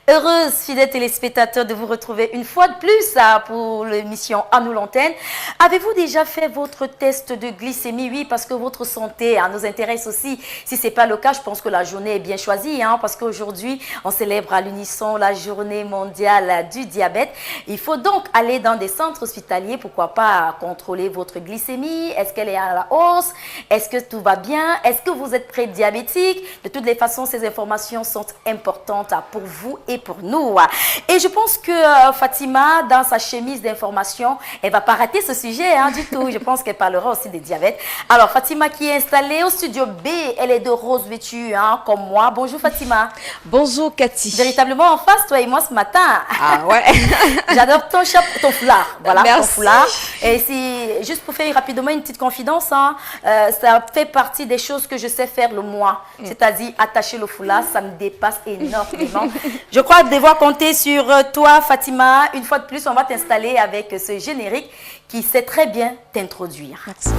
Heureuse, fidèles téléspectateurs, de vous retrouver une fois de plus pour l'émission À nous l'antenne. Avez-vous déjà fait votre test de glycémie? Oui, parce que votre santé nous intéresse aussi. Si ce n'est pas le cas, je pense que la journée est bien choisie, parce qu'aujourd'hui, on célèbre à l'unisson la journée mondiale du diabète. Il faut donc aller dans des centres hospitaliers, pourquoi pas contrôler votre glycémie. Est-ce qu'elle est à la hausse? Est-ce que tout va bien? Est-ce que vous êtes prédiabétique? De toutes les façons, ces informations sont importantes pour vous et pour nous. Et je pense que Fatima, dans sa chemise d'information, elle ne va pas rater ce sujet du tout. Je pense qu'elle parlera aussi des diabètes. Alors, Fatima qui est installée au studio B, elle est de rose vêtue, comme moi. Bonjour Fatima. Bonjour Cathy. Véritablement en face, toi et moi ce matin. Ah ouais. J'adore ton foulard. Voilà, merci. Ton foulard. Et c'est juste pour faire rapidement une petite confidence, ça fait partie des choses que je sais faire le moi. C'est-à-dire attacher le foulard, ça me dépasse énormément. Je crois devoir compter sur toi, Fatima. Une fois de plus, on va t'installer avec ce générique qui sait très bien t'introduire. Merci.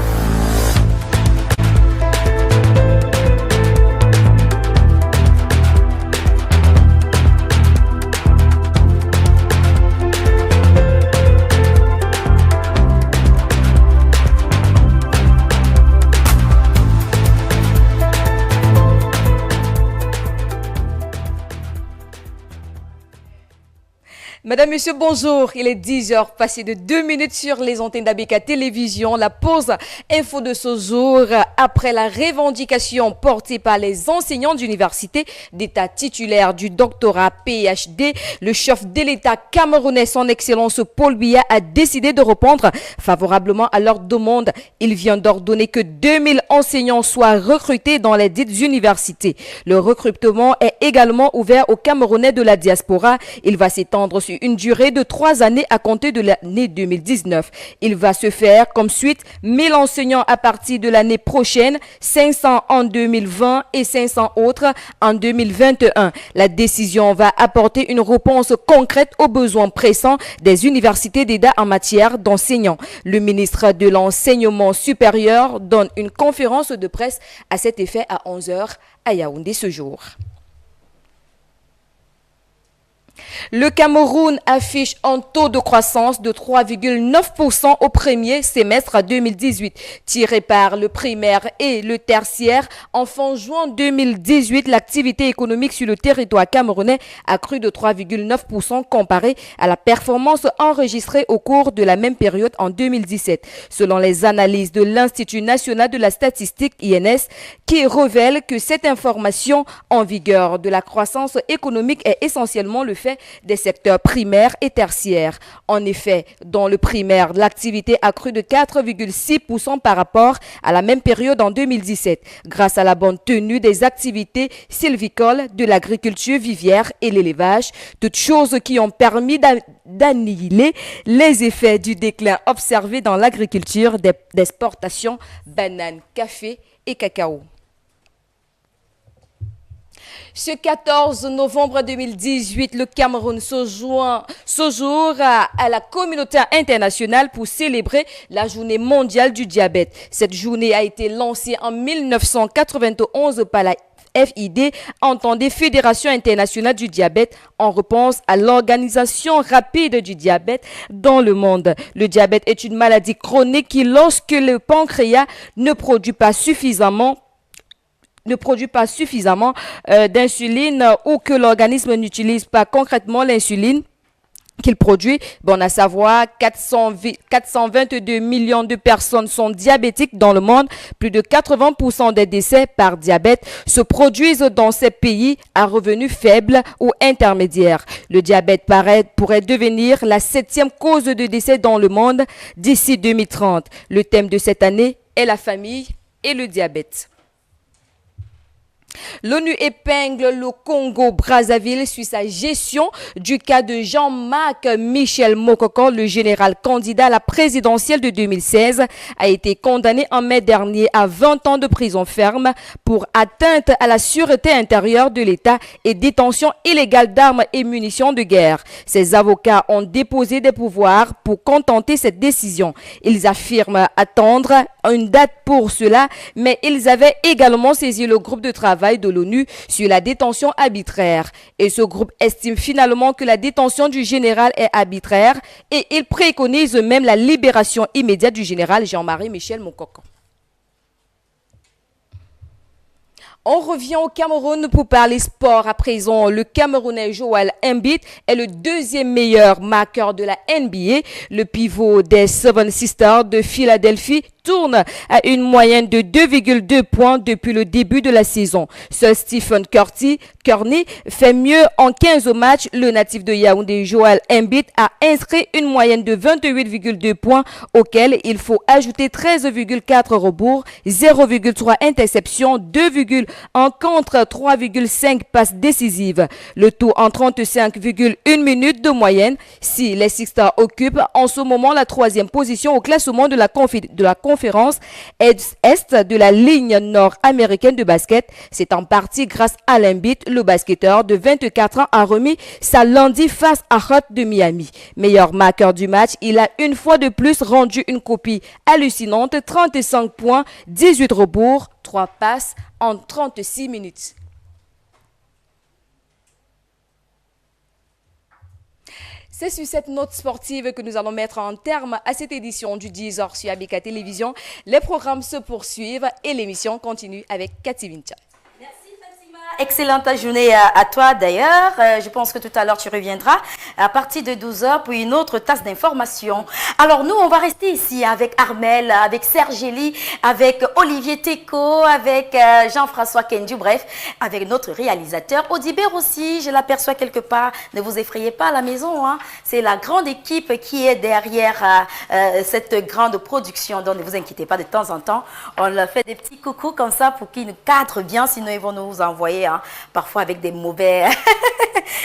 Madame, Monsieur, bonjour. Il est 10h, passé de 2 minutes sur les antennes d'ABK Télévision. La pause info de ce jour, après la revendication portée par les enseignants d'université d'État titulaires du doctorat PhD, le chef de l'État camerounais, son Excellence Paul Biya, a décidé de répondre favorablement à leur demande. Il vient d'ordonner que 2000 enseignants soient recrutés dans les dites universités. Le recrutement est également ouvert aux Camerounais de la diaspora. Il va s'étendre sur une durée de 3 années à compter de l'année 2019. Il va se faire comme suite 1000 enseignants à partir de l'année prochaine, 500 en 2020 et 500 autres en 2021. La décision va apporter une réponse concrète aux besoins pressants des universités d'État en matière d'enseignants. Le ministre de l'Enseignement supérieur donne une conférence de presse à cet effet à 11h à Yaoundé ce jour. Le Cameroun affiche un taux de croissance de 3,9% au premier semestre 2018, tiré par le primaire et le tertiaire. En fin juin 2018, l'activité économique sur le territoire camerounais a cru de 3,9% comparé à la performance enregistrée au cours de la même période en 2017. Selon les analyses de l'Institut national de la statistique INS, qui révèle que cette information en vigueur de la croissance économique est essentiellement le fait des secteurs primaires et tertiaires. En effet, dans le primaire, l'activité a cru de 4,6% par rapport à la même période en 2017, grâce à la bonne tenue des activités sylvicoles, de l'agriculture vivière et l'élevage, toutes choses qui ont permis d'annihiler les effets du déclin observé dans l'agriculture d'exportation bananes, café et cacao. Ce 14 novembre 2018, le Cameroun se joint ce jour à la communauté internationale pour célébrer la journée mondiale du diabète. Cette journée a été lancée en 1991 par la FID, entendez Fédération internationale du diabète, en réponse à l'organisation rapide du diabète dans le monde. Le diabète est une maladie chronique qui, lorsque le pancréas ne produit pas suffisamment d'insuline ou que l'organisme n'utilise pas concrètement l'insuline qu'il produit, à savoir 422 millions de personnes sont diabétiques dans le monde. Plus de 80% des décès par diabète se produisent dans ces pays à revenus faibles ou intermédiaires. Le diabète pourrait devenir la 7e cause de décès dans le monde d'ici 2030. Le thème de cette année est la famille et le diabète. L'ONU épingle le Congo-Brazzaville sur sa gestion du cas de Jean-Marc Michel Mokoko, le général candidat à la présidentielle de 2016, a été condamné en mai dernier à 20 ans de prison ferme pour atteinte à la sûreté intérieure de l'État et détention illégale d'armes et munitions de guerre. Ses avocats ont déposé des pourvoirs pour contenter cette décision. Ils affirment attendre une date pour cela, mais ils avaient également saisi le groupe de travail travail de l'ONU sur la détention arbitraire. Et ce groupe estime finalement que la détention du général est arbitraire et il préconise même la libération immédiate du général Jean-Marie Michel Moukoko. On revient au Cameroun pour parler sport. À présent, le Camerounais Joel Embiid est le deuxième meilleur marqueur de la NBA. Le pivot des Seven Sisters de Philadelphie tourne à une moyenne de 2,2 points depuis le début de la saison. Seul Stephen Curry fait mieux en 15 matchs. Le natif de Yaoundé, Joel Embiid, a inscrit une moyenne de 28,2 points auquel il faut ajouter 13,4 rebours, 0,3 interceptions, 2,1 contre 3,5 passes décisives. Le tout en 35,1 minutes de moyenne. Si les Sixers occupent en ce moment la troisième position au classement de la conférence Est de la ligne nord-américaine de basket, c'est en partie grâce à l'Embiid. Le basketteur de 24 ans a remis sa lundi face à Hot de Miami. Meilleur marqueur du match, il a une fois de plus rendu une copie hallucinante, 35 points, 18 rebours, 3 passes en 36 minutes. C'est sur cette note sportive que nous allons mettre un terme à cette édition du 10h sur ABK Télévision. Les programmes se poursuivent et l'émission continue avec Cathy Vincha. Excellente journée à toi d'ailleurs. Je pense que tout à l'heure tu reviendras à partir de 12h pour une autre tasse d'information. Alors nous, on va rester ici avec Armel, avec Sergélie, avec Olivier Teco, avec Jean-François Kendu, bref, avec notre réalisateur Audibert aussi. Je l'aperçois quelque part. Ne vous effrayez pas à la maison, hein. C'est la grande équipe qui est derrière cette grande production. Donc ne vous inquiétez pas, de temps en temps, on leur fait des petits coucous comme ça pour qu'ils nous cadrent bien, sinon ils vont nous envoyer parfois avec des mauvais...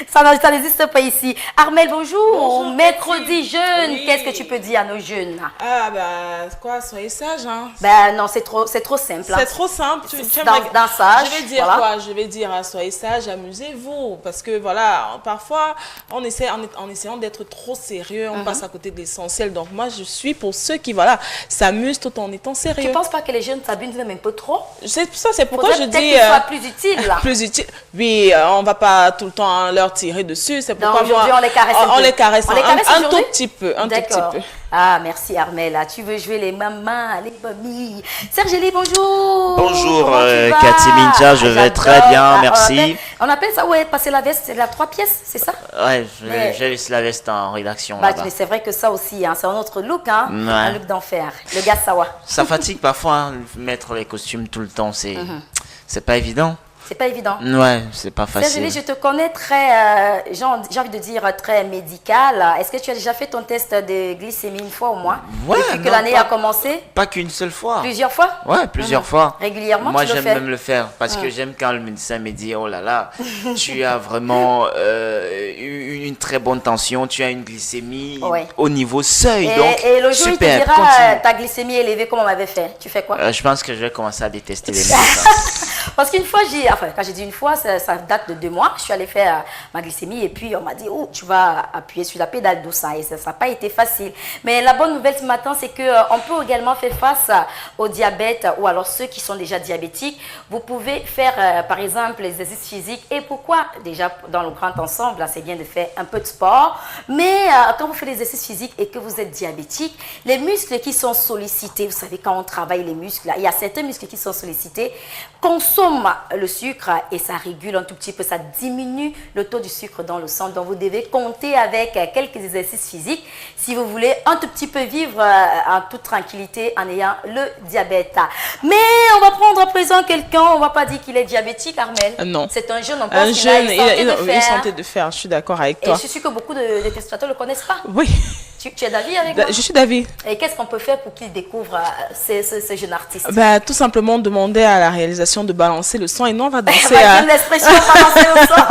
ça n'existe pas ici. Armel, bonjour. Bonjour, mercredi jeune. Oui. Qu'est-ce que tu peux dire à nos jeunes? Ah bah quoi, soyez sages, hein. Ben non, c'est trop simple. C'est trop simple. Dans sage, je vais dire voilà. quoi? Je vais dire soyez sages, amusez-vous, parce que voilà, parfois en essayant d'être trop sérieux, on passe à côté de l'essentiel. Donc moi, je suis pour ceux qui s'amusent tout en étant sérieux. Tu ne penses pas que les jeunes s'abusent même un peu trop? C'est pourquoi je dis qu'ils soient plus utiles là. plus utile. Oui, on va pas tout le temps leur tirer dessus. C'est pourquoi aujourd'hui, on les caresse on les caresse un tout aujourd'hui? petit peu, un tout D'accord. petit peu. Ah, merci Armel. Tu veux jouer les mamans, les mamies. Sergélie, bonjour. Bonjour Comment tu vas? Cathy Minja, je vais très bien, Ah, merci. On appelle ça, ouais, passer la veste, c'est la 3 pièces, c'est ça? Ouais, Mais- j'ai laissé la veste en rédaction Bah, là-bas. mais c'est vrai que ça aussi, hein, c'est un autre look, hein, Ouais. un look d'enfer. Le gars Sawa. Ça fatigue parfois, hein, mettre les costumes tout le temps, c'est pas évident. C'est pas évident. Ouais, c'est pas Sergélie, facile. je te connais très, j'ai envie de dire très médical. Est-ce que tu as déjà fait ton test de glycémie une fois au moins? Ouais, Depuis que non, l'année pas- a commencé? Pas qu'une seule fois. Plusieurs fois? Ouais, plusieurs fois. Régulièrement, Moi, tu le j'aime fais? même le faire parce que j'aime quand le médecin me dit oh là là, tu as vraiment une très bonne tension, tu as une glycémie Ouais. au niveau seuil. Donc, Et le jour, il te super, dira continue. ta glycémie est élevée comme on m'avait fait. Tu fais quoi? Je pense que je vais commencer à détester les médecins. Parce qu'une fois, quand j'ai dit une fois, ça date de 2 mois, je suis allée faire ma glycémie et puis on m'a dit, oh, tu vas appuyer sur la pédale douce, et ça n'a pas été facile. Mais la bonne nouvelle ce matin, c'est qu'on peut également faire face au diabète ou alors ceux qui sont déjà diabétiques. Vous pouvez faire, par exemple, les exercices physiques. Et pourquoi? Déjà, dans le grand ensemble, là, c'est bien de faire un peu de sport. Mais quand vous faites des exercices physiques et que vous êtes diabétique, les muscles qui sont sollicités, vous savez, quand on travaille les muscles, là, il y a certains muscles qui sont sollicités, consomment le sucre et ça régule un tout petit peu, ça diminue le taux du sucre dans le sang. Donc, vous devez compter avec quelques exercices physiques si vous voulez un tout petit peu vivre en toute tranquillité en ayant le diabète. Mais on va prendre à présent quelqu'un, on ne va pas dire qu'il est diabétique, Armel. Non. C'est un jeune, on pense Un qu'il jeune, il il sentait de faire, je suis d'accord avec Et toi. je suis sûre que beaucoup de téléspectateurs ne le connaissent pas. Oui, Tu es d'avis avec moi? je suis d'avis. Et qu'est-ce qu'on peut faire pour qu'il découvre ce jeune artiste? Bah, tout simplement demander à la réalisation de balancer le son et nous on va danser. J'aime l'expression balancer le son.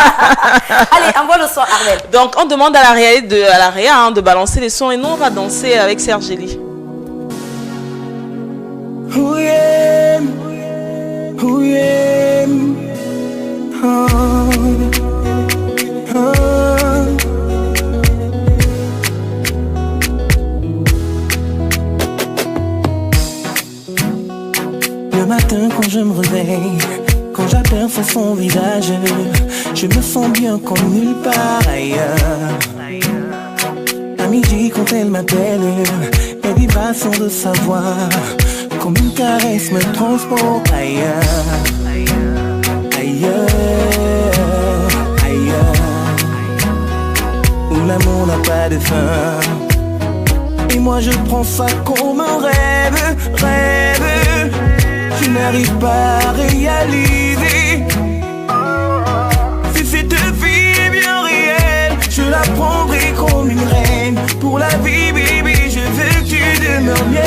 Allez, envoie le son, Armel. Donc on demande à la réa de balancer les sons et nous on va danser avec Sergélie. Ooh yeah, ooh yeah, oh, oh. Le matin quand je me réveille, Quand j'aperçois son visage, je me sens bien comme nulle part ailleurs. À midi quand elle m'appelle, les vibrations de sa voix comme une caresse me transporte ailleurs. Ailleurs, ailleurs, où l'amour n'a pas de fin. Et moi je prends ça comme un rêve, rêve. Je n'arrive pas à réaliser. Si cette fille est bien réelle, je la prendrai comme une reine. Pour la vie, baby, je veux que tu demeures mienne.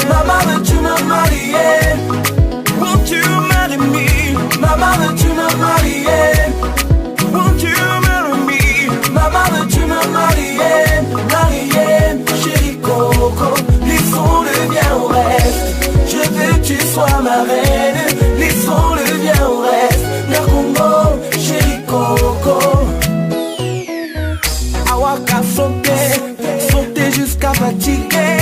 Maman, veux-tu me marier? Won't you marry me? Maman, veux-tu me marier? Won't you marry me? Maman, veux-tu me marier? Marier, chérie Coco. Laissons-le bien au reste. Je veux que tu sois ma reine. Laissons-le bien au reste. Nakongo, chérie Coco. Awaka sauter, sauter jusqu'à fatiguer.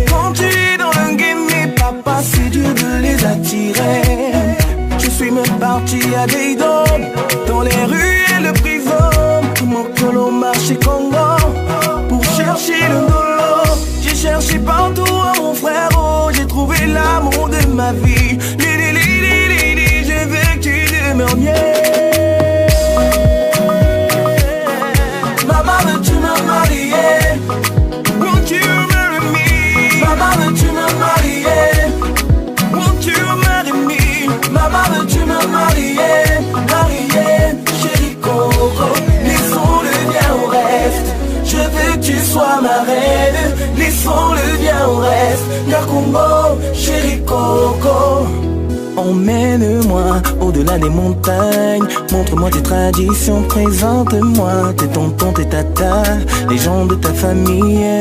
Quand tu es dans le game, mes papas, c'est dur de les attirer. Je suis même parti à Deido, dans les rues et le prison. Mon colo marché Congo, pour chercher le dolo. J'ai cherché partout à mon frère, oh, j'ai trouvé l'amour de ma vie. Je veux que tu demeures mienne. Maman, veux-tu me marier? Won't you marry me? Maman, veux-tu me marier? Won't you marry me? Maman, veux-tu me marier? Marier, chérie Coco. Laissons-le bien au reste. Je veux que tu sois ma reine. Laissons-le bien au reste. Nakongo, chérie Coco. Emmène-moi au-delà des montagnes. Montre-moi tes traditions, présente-moi tes tontons, tes tatas, les gens de ta famille.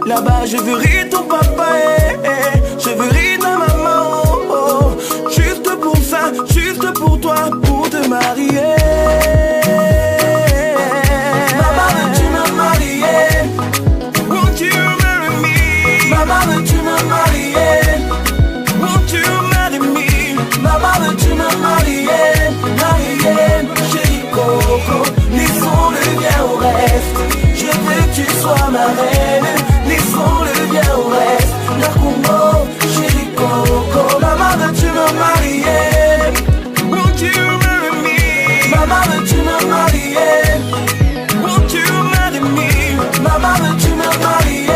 Là-bas je veux rire ton papa, je veux rire ta maman, oh, oh. Juste pour ça, juste pour toi, pour te marier. Maman, veux-tu me marier? Won't you marry me? Maman, veux-tu me marier? Won't you marry me? Maman, veux-tu me marier? Marier, chérie Coco. Laissons-le bien au reste. Je veux que tu sois ma reine. Laissons-le bien au reste. Nakongo, chérie Coco. Maman, veux-tu me marier? Won't you marry me? Maman, veux-tu me marier? Won't you marry me? Maman, veux-tu me marier?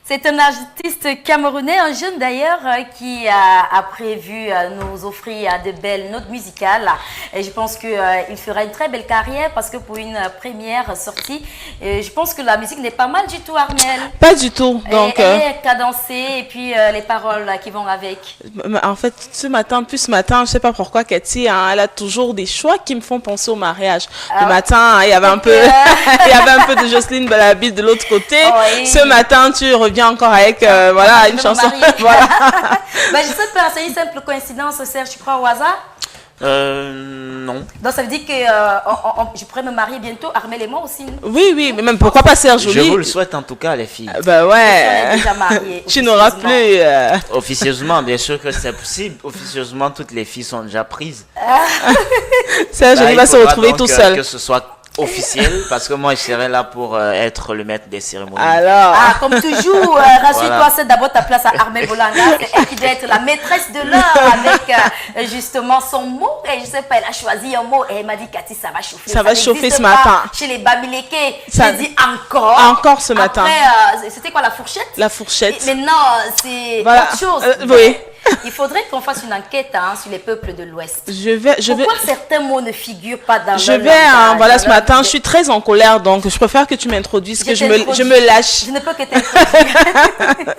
C'est un artiste camerounais, un jeune d'ailleurs, qui a prévu nous offrir de belles notes musicales. Et je pense qu'il fera une très belle carrière parce que pour une première sortie, je pense que la musique n'est pas mal du tout, Armel. Pas du tout. Donc, elle est cadencée et puis les paroles qui vont avec. En fait, ce matin, je sais pas pourquoi, Cathy, hein, elle a toujours des choix qui me font penser au mariage. Le matin, il y avait un peu, il y avait un peu de Jocelyne Balabi de l'autre côté. Oui. Ce matin, tu reviens encore avec voilà une chanson. Voilà. Ben, je sais pas, c'est une simple coïncidence, Serge, tu crois au hasard? Non. Donc ça veut dire que je pourrais me marier bientôt, Armel et moi aussi. Oui, oui, mais même pourquoi pas Serge Jolie? Je vous le souhaite en tout cas, les filles. Bah ouais. Déjà mariée, tu n'auras plus. Officieusement, bien sûr que c'est possible. Officieusement, toutes les filles sont déjà prises. Serge Jolie va se retrouver tout seul. Que ce soit officiel, parce que moi je serai là pour être le maître des cérémonies. Alors. Ah, comme toujours, rassure-toi, c'est d'abord ta place à Armel Bolanga. C'est elle qui doit être la maîtresse de l'heure avec justement son mot. Et je sais pas, elle a choisi un mot et elle m'a dit, Cathy, ça va chauffer. Ça va chauffer ce matin. Chez les Bamileke, ça dit encore. Encore ce matin. Après, c'était quoi la fourchette? La fourchette. Et maintenant, c'est voilà. autre chose. Oui. Il faudrait qu'on fasse une enquête sur les peuples de l'Ouest. Pourquoi certains mots ne figurent pas dans je vais, voilà, ce matin, je suis très en colère, donc je préfère que tu m'introduises, que je me lâche. Je ne peux que t'introduire.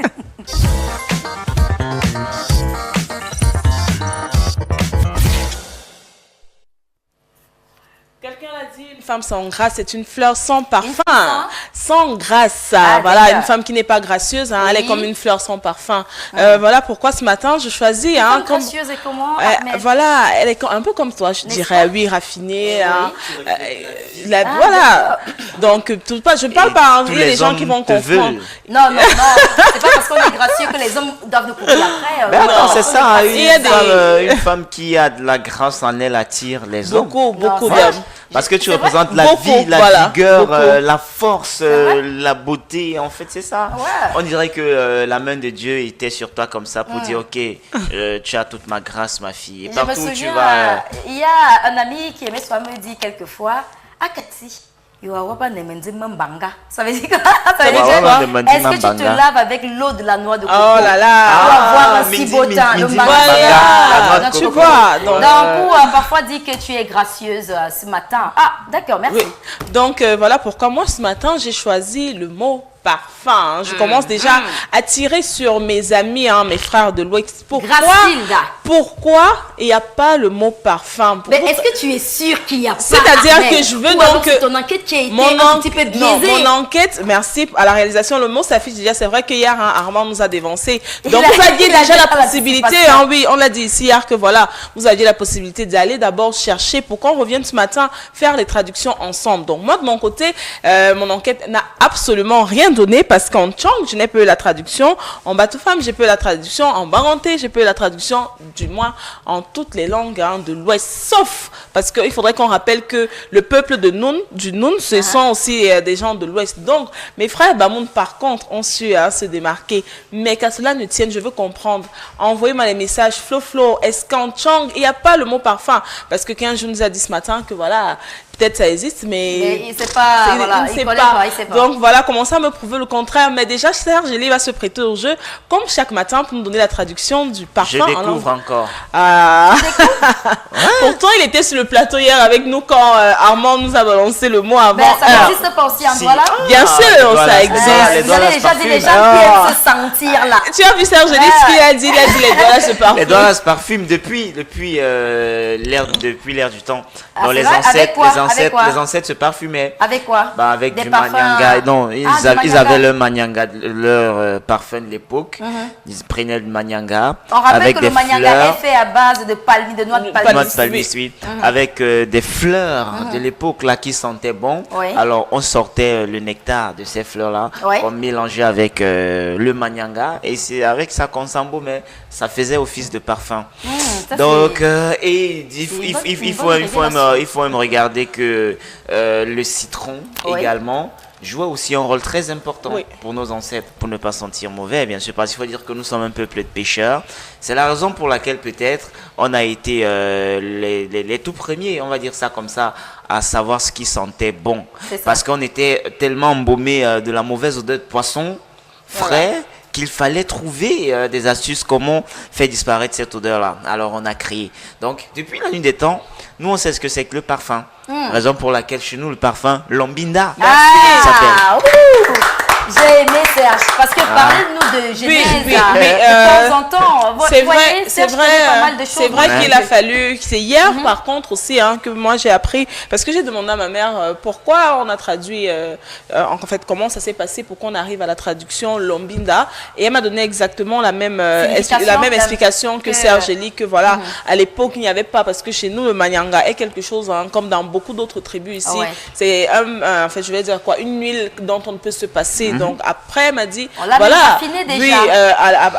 Quelqu'un l'a dit une femme sans grâce, c'est une fleur sans parfum, sans grâce. Voilà, d'accord. une femme qui n'est pas gracieuse, elle est comme une fleur sans parfum. Ah. Voilà pourquoi ce matin, je choisis... Femme gracieuse et comment, Ahmed? Voilà, elle est un peu comme toi, je dirais, oui, raffinée. D'accord. Voilà. Donc, je ne parle pas, il y a des gens qui vont comprendre. Non, c'est pas parce qu'on est gracieux que les hommes doivent nous courir après. Ben non, c'est ça. Il y a Une femme qui a de la grâce en elle attire les hommes. Beaucoup Non, d'hommes. Parce que tu représentes la Beaucoup, vie, la voilà, vigueur, beaucoup. la force, la beauté. En fait, c'est ça. Ouais. On dirait que la main de Dieu était sur toi comme ça pour dire, ok, tu as toute ma grâce, ma fille. Et Je me partout où tu souviens, vas... il y a un ami qui aimait soit me dire quelquefois, Akati, ça veut dire quoi? Ça veut dire quoi? Est-ce que tu te laves avec l'eau de la noix de coco? Oh là là. Pour avoir un si Midi, beau teint. midi, Le midi, mbanga. la noix de Donc, Tu coco. vois, donc, pour parfois dire que tu es gracieuse ce matin. Ah, d'accord, merci. oui. Donc, voilà pourquoi moi, ce matin, j'ai choisi le mot parfum. Je commence déjà à tirer sur mes amis, mes frères de l'Ouest. Pourquoi il n'y a pas le mot parfum? Mais est-ce que tu es sûr qu'il y a pas? C'est-à-dire Mais- que je veux ou alors donc... c'est ton enquête qui a été Mon un petit peu biaisée. mon enquête, merci à la réalisation, le mot s'affiche déjà. C'est vrai qu'hier, Armand nous a dévancé. Donc, vous aviez il a déjà dit la à la possibilité, participation. oui, on l'a dit ici hier que voilà, vous aviez la possibilité d'aller d'abord chercher pour qu'on revienne ce matin faire les traductions ensemble. Donc, moi, de mon côté, mon enquête n'a absolument rien donné parce qu'en Tchang, je n'ai pas eu la traduction. En Batoufam, j'ai pas eu la traduction. En Baranté, j'ai pas eu la traduction, du moins en toutes les langues de l'Ouest. Sauf parce qu'il faudrait qu'on rappelle que le peuple de du Noun, ce sont aussi des gens de l'Ouest. Donc, mes frères Bamoun, par contre, ont su se démarquer. Mais qu'à cela ne tienne, je veux comprendre. Envoyez-moi les messages. Flo, est-ce qu'en Tchang, il n'y a pas le mot parfum? Parce que quelqu'un nous a dit ce matin que voilà, peut-être ça existe, mais il sait pas, voilà, il connaît pas, il sait pas. Donc voilà, commencez à me prouver le contraire. Mais déjà, Serge Elie va se prêter au jeu, comme chaque matin, pour nous donner la traduction du parfum. Je découvre encore. Pourtant, il était sur le plateau hier avec nous quand Armand nous a balancé le mot avant. Ben, ça n'existe pas aussi en Si. voilà. Bien sûr, ça existe. Les doigts, Vous là, avez se déjà dit les parfument. gens qui aiment se sentir là. Tu as vu Serge Elie ce qu'il a dit? Il a dit les doigts là se parfument. Les doigts là se parfument depuis l'ère du temps. Ah, Donc c'est vrai? Avec quoi? Avec quoi? les ancêtres se parfumaient. Avec quoi? Bah, avec Des du parfums. manyanga. Non, ils manyanga. avaient leur manyanga, leur parfum de l'époque. Ils prenaient le manyanga. On rappelle avec que le des manyanga fleurs. est fait à base de palmiers, de noix de Noix de palmiers. palmier, oui. Avec des fleurs de l'époque là qui sentaient bon. Oui. Alors on sortait le nectar de ces fleurs là, Oui. on mélangeait avec le manyanga et c'est avec ça qu'on sent beau, mais ça faisait office de parfum. Ça, Donc et une bonne il faut même regarder que le citron Oui. également jouait aussi un rôle très important Oui. pour nos ancêtres, pour ne pas sentir mauvais, bien sûr, parce qu'il faut dire que nous sommes un peuple de pêcheurs. C'est la raison pour laquelle peut-être on a été les tout premiers, on va dire ça comme ça, à savoir ce qui sentait bon. C'est ça. Parce qu'on était tellement embaumés de la mauvaise odeur de poisson frais qu'il fallait trouver des astuces comment faire disparaître cette odeur-là. Alors on a créé. Donc depuis la nuit des temps, nous on sait ce que c'est que le parfum. Raison pour laquelle chez nous le parfum Lombinda s'appelle. Ah, ouh, j'ai aimé Serge, parce que parlez-nous de Genèse. oui, de temps en temps. C'est Vous voyez, vrai, c'est Serge connaît pas mal de vrai, choses. c'est vrai Ouais. qu'il a fallu. C'est hier, par contre, aussi, que moi j'ai appris, parce que j'ai demandé à ma mère pourquoi on a traduit, en fait, comment ça s'est passé pour qu'on arrive à la traduction Lombinda, et elle m'a donné exactement la même explication que Serge Elie, que voilà, à l'époque il n'y avait pas, parce que chez nous le manyanga est quelque chose, comme dans beaucoup d'autres tribus ici, Ouais. c'est en fait, je vais dire quoi, une huile dont on ne peut se passer. Donc après, elle m'a dit, On l'a voilà, même raffiné déjà. oui,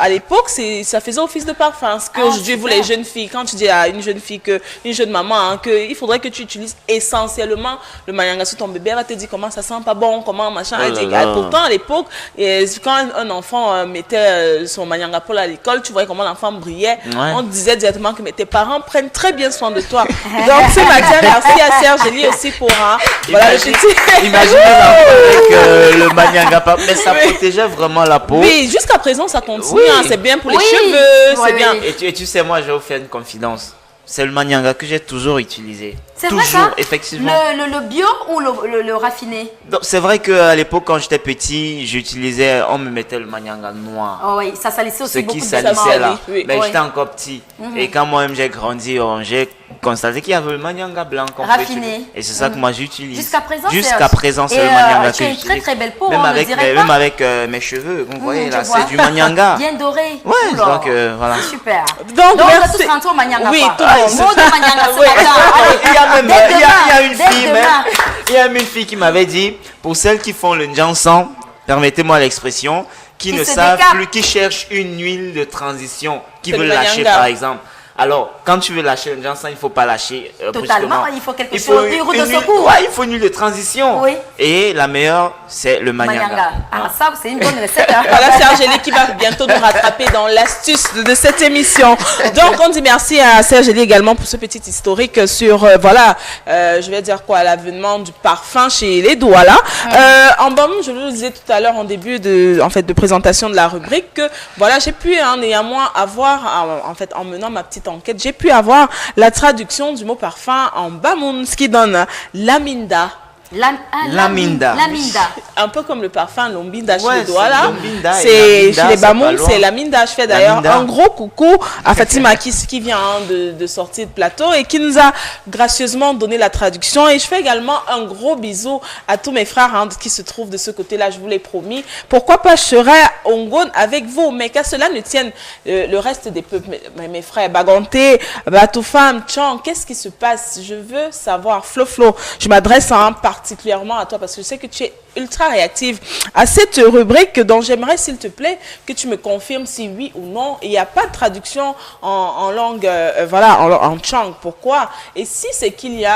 à l'époque, ça faisait office de parfum. Ce qu'aujourd'hui, vous, super. les jeunes filles, quand tu dis à une jeune fille, une jeune maman, qu'il faudrait que tu utilises essentiellement le manyanga sur ton bébé, elle va te dire comment ça sent pas bon, comment machin. Oh Elle dit, là là. pourtant, à l'époque, quand un enfant mettait son manyanga pour à l'école, tu voyais comment l'enfant brillait. Ouais. On disait directement que mais tes parents prennent très bien soin de toi. Donc, ce matin, merci à Serge Elie aussi pour voilà, le petit. Imaginez l'enfant avec le manyanga, mais ça protégeait vraiment la peau. Oui, jusqu'à présent, ça continue. Oui. C'est bien pour les Oui. cheveux, Oui, c'est bien. oui. Et tu sais, moi, je vais vous faire une confidence. C'est le manyanga que j'ai toujours utilisé. C'est vrai Toujours, ça? effectivement. Le bio ou le raffiné? Donc, c'est vrai qu'à l'époque, quand j'étais petit, on me mettait le manyanga noir. Oh oui, ça salissait Ce aussi qui beaucoup de salissait vêtements. là. oui. Mais Oui. j'étais encore petit. Et quand moi-même j'ai grandi, j'ai constaté qu'il y avait le manianga blanc qu'on Raffiné. pouvait utiliser. Et c'est ça que moi j'utilise. Jusqu'à présent, Jusqu'à présent, c'est le manianga que tu as une j'utilise. très très belle peau, Même on ne avec, dirait même pas. avec mes cheveux, vous voyez là, je vois. c'est du manianga. Bien doré. Ouais, Oula. donc voilà. Super. Donc, on va merci. tous rentrer au manianga. Oui, quoi. tout le monde. Mot de manianga ce Oui. matin. Allez, Il y a même dès il y a demain, une dès fille, demain. même, il y a même une fille qui m'avait dit, pour celles qui font le njansan, permettez-moi l'expression, qui ne se savent décapent. plus, qui cherchent une huile de transition, qui C'est veulent le lâcher manianga. par exemple. Alors, quand tu veux lâcher le njansan, il ne faut pas lâcher Totalement, brusquement. il faut quelque chose, une route de huile- secours. Ouais, il faut une huile de transition. Oui. Et la meilleure, c'est le manianga. Manianga. Ah, ça, c'est une bonne recette. Hein. Voilà, c'est Angélique qui va bientôt nous rattraper dans l'astuce de cette émission. Donc, on dit merci à Serge Elie également pour ce petit historique sur, je vais dire quoi, l'avènement du parfum chez les Douala. En bas, je vous le disais tout à l'heure en début de présentation de la rubrique que, voilà, j'ai pu néanmoins avoir, en menant ma petite enquête, j'ai pu avoir la traduction du mot parfum en bamoun, ce qui donne laminda. Laminda. Laminda. Un peu comme le parfum Lombinda chez Ouais, les Douala. c'est Lombinda et C'est Laminda, chez les c'est pas Bamoun, loin. c'est Laminda. Je fais d'ailleurs Laminda. un gros coucou à Fatima qui vient de sortir de plateau et qui nous a gracieusement donné la traduction. Et je fais également un gros bisou à tous mes frères qui se trouvent de ce côté-là, je vous l'ai promis. Pourquoi pas, je serai Ongon avec vous, mais qu'à cela ne tienne le reste des peuples, mes frères, Baganté, Batoufam, Tchang, qu'est-ce qui se passe? Je veux savoir. Flo, je m'adresse particulièrement à toi parce que je sais que tu es ultra réactive à cette rubrique donc j'aimerais s'il te plaît que tu me confirmes si oui ou non il n'y a pas de traduction en langue en Tchang. Pourquoi? Et si c'est qu'il y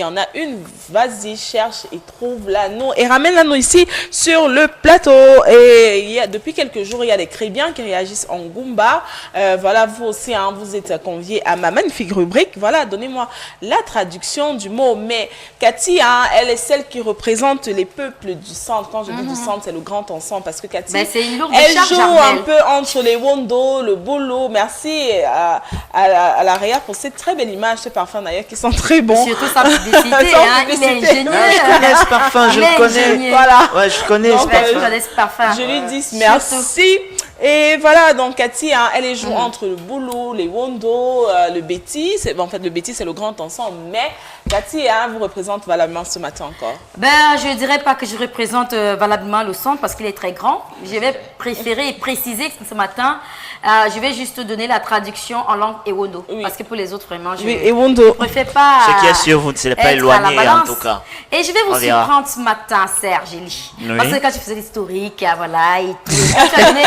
en a une, vas-y, cherche et trouve l'anneau et ramène-la ici sur le plateau. Et depuis quelques jours il y a des Crébiens qui réagissent en Goumba. Vous aussi vous êtes conviés à ma magnifique rubrique. Voilà, donnez-moi la traduction du mot. Mais Cathy, elle est celle qui représente les peuples du centre. Quand je dis du centre, c'est le grand ensemble parce que Cathy, C'est une lourde elle charge, joue Armelle. un peu entre les Wondo, le Bolo. Merci à la Réa pour cette très belle image, ce parfum d'ailleurs qui sent très bon. Surtout sa publicité, Sans hein, il est publicité. ingénieux. Je connais ce parfum, je Il le est connais. ingénieux. Voilà. Ouais, je connais Donc, ce Ouais, tu parfum. connais ce parfum. Je lui dis merci. Et voilà, donc Cathy, elle joue entre le Boulou, les Wondo, le Betty. Le Betty, c'est le grand ensemble. Mais Cathy, vous représente valablement ce matin encore. Je ne dirais pas que je représente valablement le centre parce qu'il est très grand. Je vais préférer et préciser que ce matin, je vais juste donner la traduction en langue Ewondo. Oui. Parce que pour les autres, vraiment, je Oui, et Wondo. ne préfère pas. Ce qui est sûr, vous ne serez pas être à la éloigné en balance. tout cas. Et je vais vous On verra. surprendre ce matin, Serge Elie. Oui. Parce que quand tu faisais l'historique, voilà, et tout. Quand tu as donné...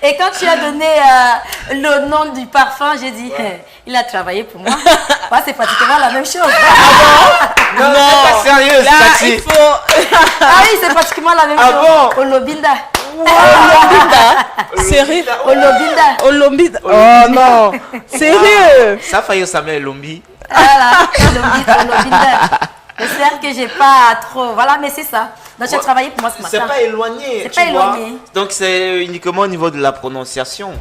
et quand tu as donné le nom du parfum, j'ai dit, il a travaillé pour moi. C'est pratiquement la même chose. Non, c'est pas sérieux, Là, Cathy. il faut... Ah oui, c'est pratiquement la même Ah chose. bon? Olobinda. Sérieux? Olobinda. Olombida. Oh non. Sérieux? Ça faillit Samuel Lombi. Voilà, Olobinda. J'espère que j'ai pas trop. Voilà, mais c'est ça. Donc, tu as travaillé pour moi ce matin. C'est pas éloigné. C'est tu pas vois. éloigné. Donc c'est uniquement au niveau de la prononciation.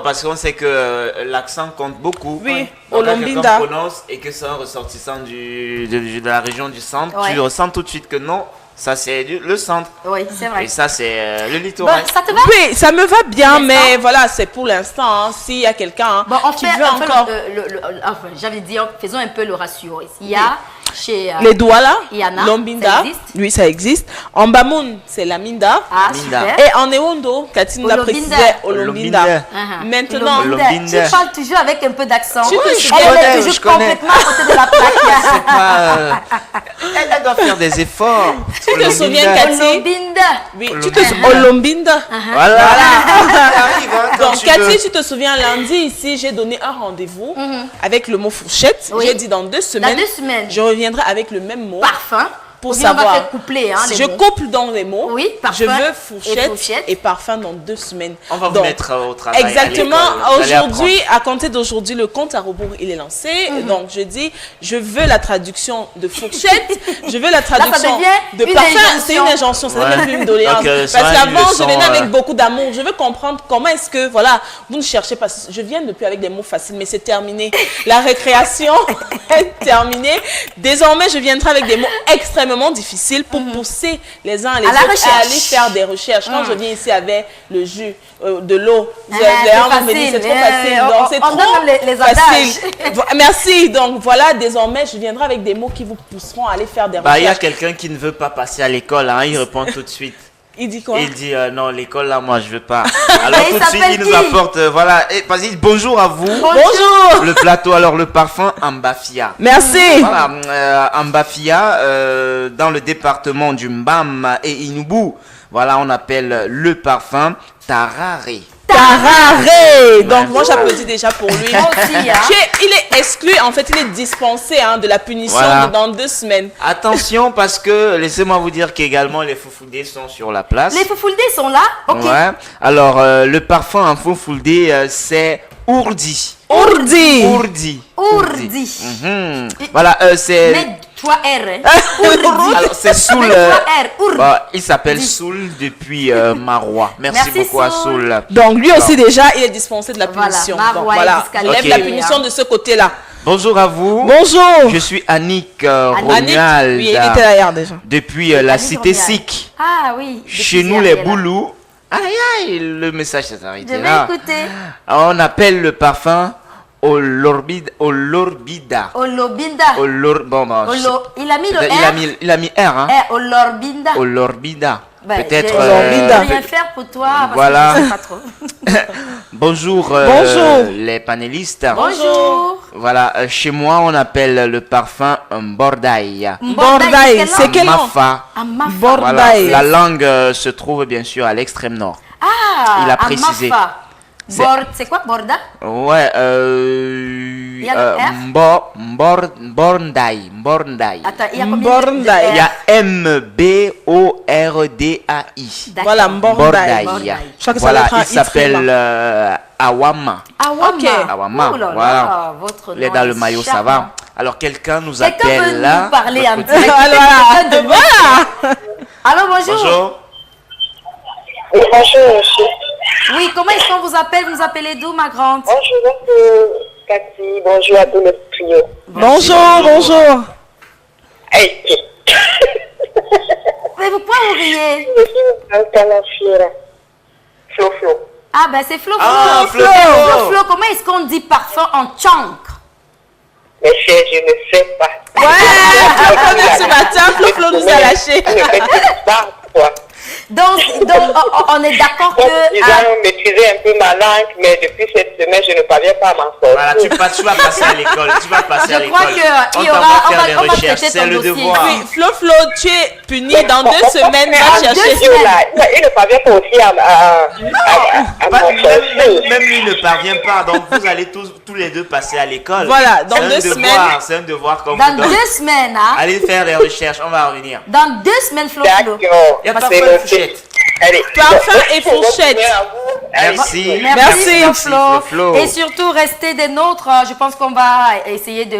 Parce qu'on sait que l'accent compte beaucoup. Oui, Donc, quand Olombinda. quelqu'un prononce et que c'est un ressortissant de la région du centre, Ouais. tu ressens tout de suite que non, ça c'est le centre. Oui, c'est vrai. Et ça c'est le Bon, littoral. ça te va? Oui, ça me va bien, N'est-ce mais pas? voilà, c'est pour l'instant. S'il y a quelqu'un Bon, on qui fait veut un peu encore... enfin, j'avais dit, faisons un peu le ratio. Il y a chez... Les Douala, Il y en a, Lombinda, ça existe. oui, ça existe. En Bamoun, c'est Laminda. Ah, Minda. super. Et en Ewondo, Cathy nous a Olobinda. précisé Olombinda. Olobinda. Maintenant, Olobinda. Tu parles toujours avec un peu d'accent. Tu te Elle souviens- est je toujours connais. complètement à côté de la plaque. Pas, elle doit faire des efforts. Tu te souviens, Olobinda. Cathy? Olobinda. oui, tu Olobinda. te souviens Olombinda. Voilà. Arrive, hein, quand Donc, tu Cathy, veux. tu te souviens, lundi, ici, j'ai donné un rendez-vous avec le mot fourchette. Oui. J'ai dit dans 2 semaines, 2 semaines. je reviendrai avec le même mot. Parfum. Pour Ou bien on va savoir. faire coupler, hein, les Je mots. couple dans les mots. Oui, parfum Je veux et fourchette. et parfum dans 2 semaines. On va vous Donc, mettre au travail. à exactement. l'école. Vous allez Aujourd'hui, à compter d'aujourd'hui, le compte à rebours, il est lancé. Donc, je dis, je veux la traduction de fourchette. Je veux la traduction devient de une parfum. injonction. C'est une injonction, ça Ouais. devient plus une doléance. Donc, Parce soit une qu'avant, je leçon, venais avec beaucoup d'amour. Je veux comprendre comment est-ce que, voilà, vous ne cherchez pas. Je viens depuis avec des mots faciles, mais c'est terminé. La récréation est terminée. Désormais, je viendrai avec des mots extrêmement véritablement difficile pour pousser les uns et les À la autres recherche. à aller faire des recherches. Quand je viens ici avec le jus, de l'eau, C'est me dit c'est facile. trop facile. Donc c'est On trop donne les facile. Merci. Donc voilà, désormais, je viendrai avec des mots qui vous pousseront à aller faire des Bah, il y a recherches. quelqu'un qui ne veut pas passer à l'école, hein, il répond tout de suite. Il dit quoi? Il dit non, l'école là, moi je veux pas. Alors il tout de suite, s'appelle il nous qui? apporte, voilà. Et vas-y, bonjour à vous. Bonjour. Le plateau, alors le parfum Ambafia. Merci. Voilà, Ambafia, dans le département du Mbam et Inubu, voilà, on appelle le parfum Tarare. Tarare. Donc moi j'applaudis déjà pour lui. Moi aussi, hein. Il est exclu, en fait, il est dispensé de la punition Voilà. dans 2 semaines. Attention parce que, laissez-moi vous dire qu'également les foufoudés sont sur la place. Les foufoudés sont là. Ok. Ouais. Alors, le parfum en foufoudé, c'est Ourdi. Ourdi. Ourdi. Ourdi. Mhm. Voilà, c'est... Mais 3 R. Hein. Ourdi. Alors, c'est Soul. Mais 3 R. Ourdi. Bah, il s'appelle Soul depuis Marois. Merci beaucoup à Soul. Soul. Donc lui aussi déjà, il est dispensé de la Voilà, punition. Marois Donc voilà, est lève disqualifié, la punition de ce côté-là. Bonjour à vous. Bonjour. Je suis Annick Annick, Romuald. oui, il était là hier déjà. Depuis la Annick cité Romuald. sikh. Ah oui. Chez depuis nous, hier, les elle est là. boulous. Aïe, aïe, le message s'est Je arrêté vais là. écouter. On appelle le parfum Olorbida. Olorbida. Olobinda. Bon, Il a mis le R. il a mis R, hein. Olorbinda. Olorbida. Ben, Peut-être. je Olorbida. peux rien faire pour toi parce Voilà. que je sais pas trop. Bonjour, Bonjour. les panélistes. Bonjour. Voilà, chez moi, on appelle le parfum Bordaï. Bordaï, c'est quelle langue? Mafa. Ah, Mafa. Bordaï. Voilà, la langue se trouve bien sûr à l'extrême nord. Ah, Il a à précisé. Mafa. C'est- C'est quoi Borda? Ouais, y a le R? Bordaï. Attends, il y a combien Bordaï. Il y a M-B-O-R-D-A-I. D'accord. Voilà, Bordaï. Bordaï. Je crois que ça Voilà, doit être un il s'appelle Itrema. Awama. Awama. Ok. Awama, Oh là là, voilà. votre Il est nom dans le maillot, ça charmant. va. Alors, quelqu'un nous Quelqu'un veut appelle là. nous parler un Votre petit peu. Voilà. Quelqu'un de- Voilà. Allô, bonjour. Bonjour. Oui, bonjour, monsieur. Oui, comment est-ce qu'on vous appelle? Vous appelez d'où, ma grande? Bonjour, monsieur Cathy. Bonjour à tout le trio. Bonjour, bonjour. Hey, Mais pourquoi vous riez? je suis un talent Flo. Ah, ben c'est Flo. Ah, Flo. Flo. Flo, comment est-ce qu'on dit parfum en tchang? Mais cher, je ne sais pas. Ouais, ce matin, Flo nous a lâché. Ne faites pas, quoi. Donc, on est d'accord Donc, que... ils ont maîtrisé un peu ma langue, mais depuis cette semaine, je ne parviens pas à m'en sortir. Voilà, tu vas passer à l'école. Tu vas passer à Je l'école. crois qu'il y On aura... t'envoie On faire des va recherches. traiter C'est ton le dossier. devoir. Oui, Flo, tu es puni dans 2 semaines, va En chercher. Dieu, là, il ne parvient pas aussi à Pas- m'en sortir. même lui ne parvient pas. Donc, vous allez tous les deux passer à l'école. Voilà, dans C'est un 2 devoir, semaines. C'est un devoir qu'on Dans vous donne. 2 semaines, hein? Allez faire des recherches. On va revenir. Dans 2 semaines, Flo. D'accord. Il y a pas C'est de noté. fourchette. Allez. Parfum et fourchette. Merci. Merci, Flo. Flo. Et surtout, restez des nôtres. Je pense qu'on va essayer de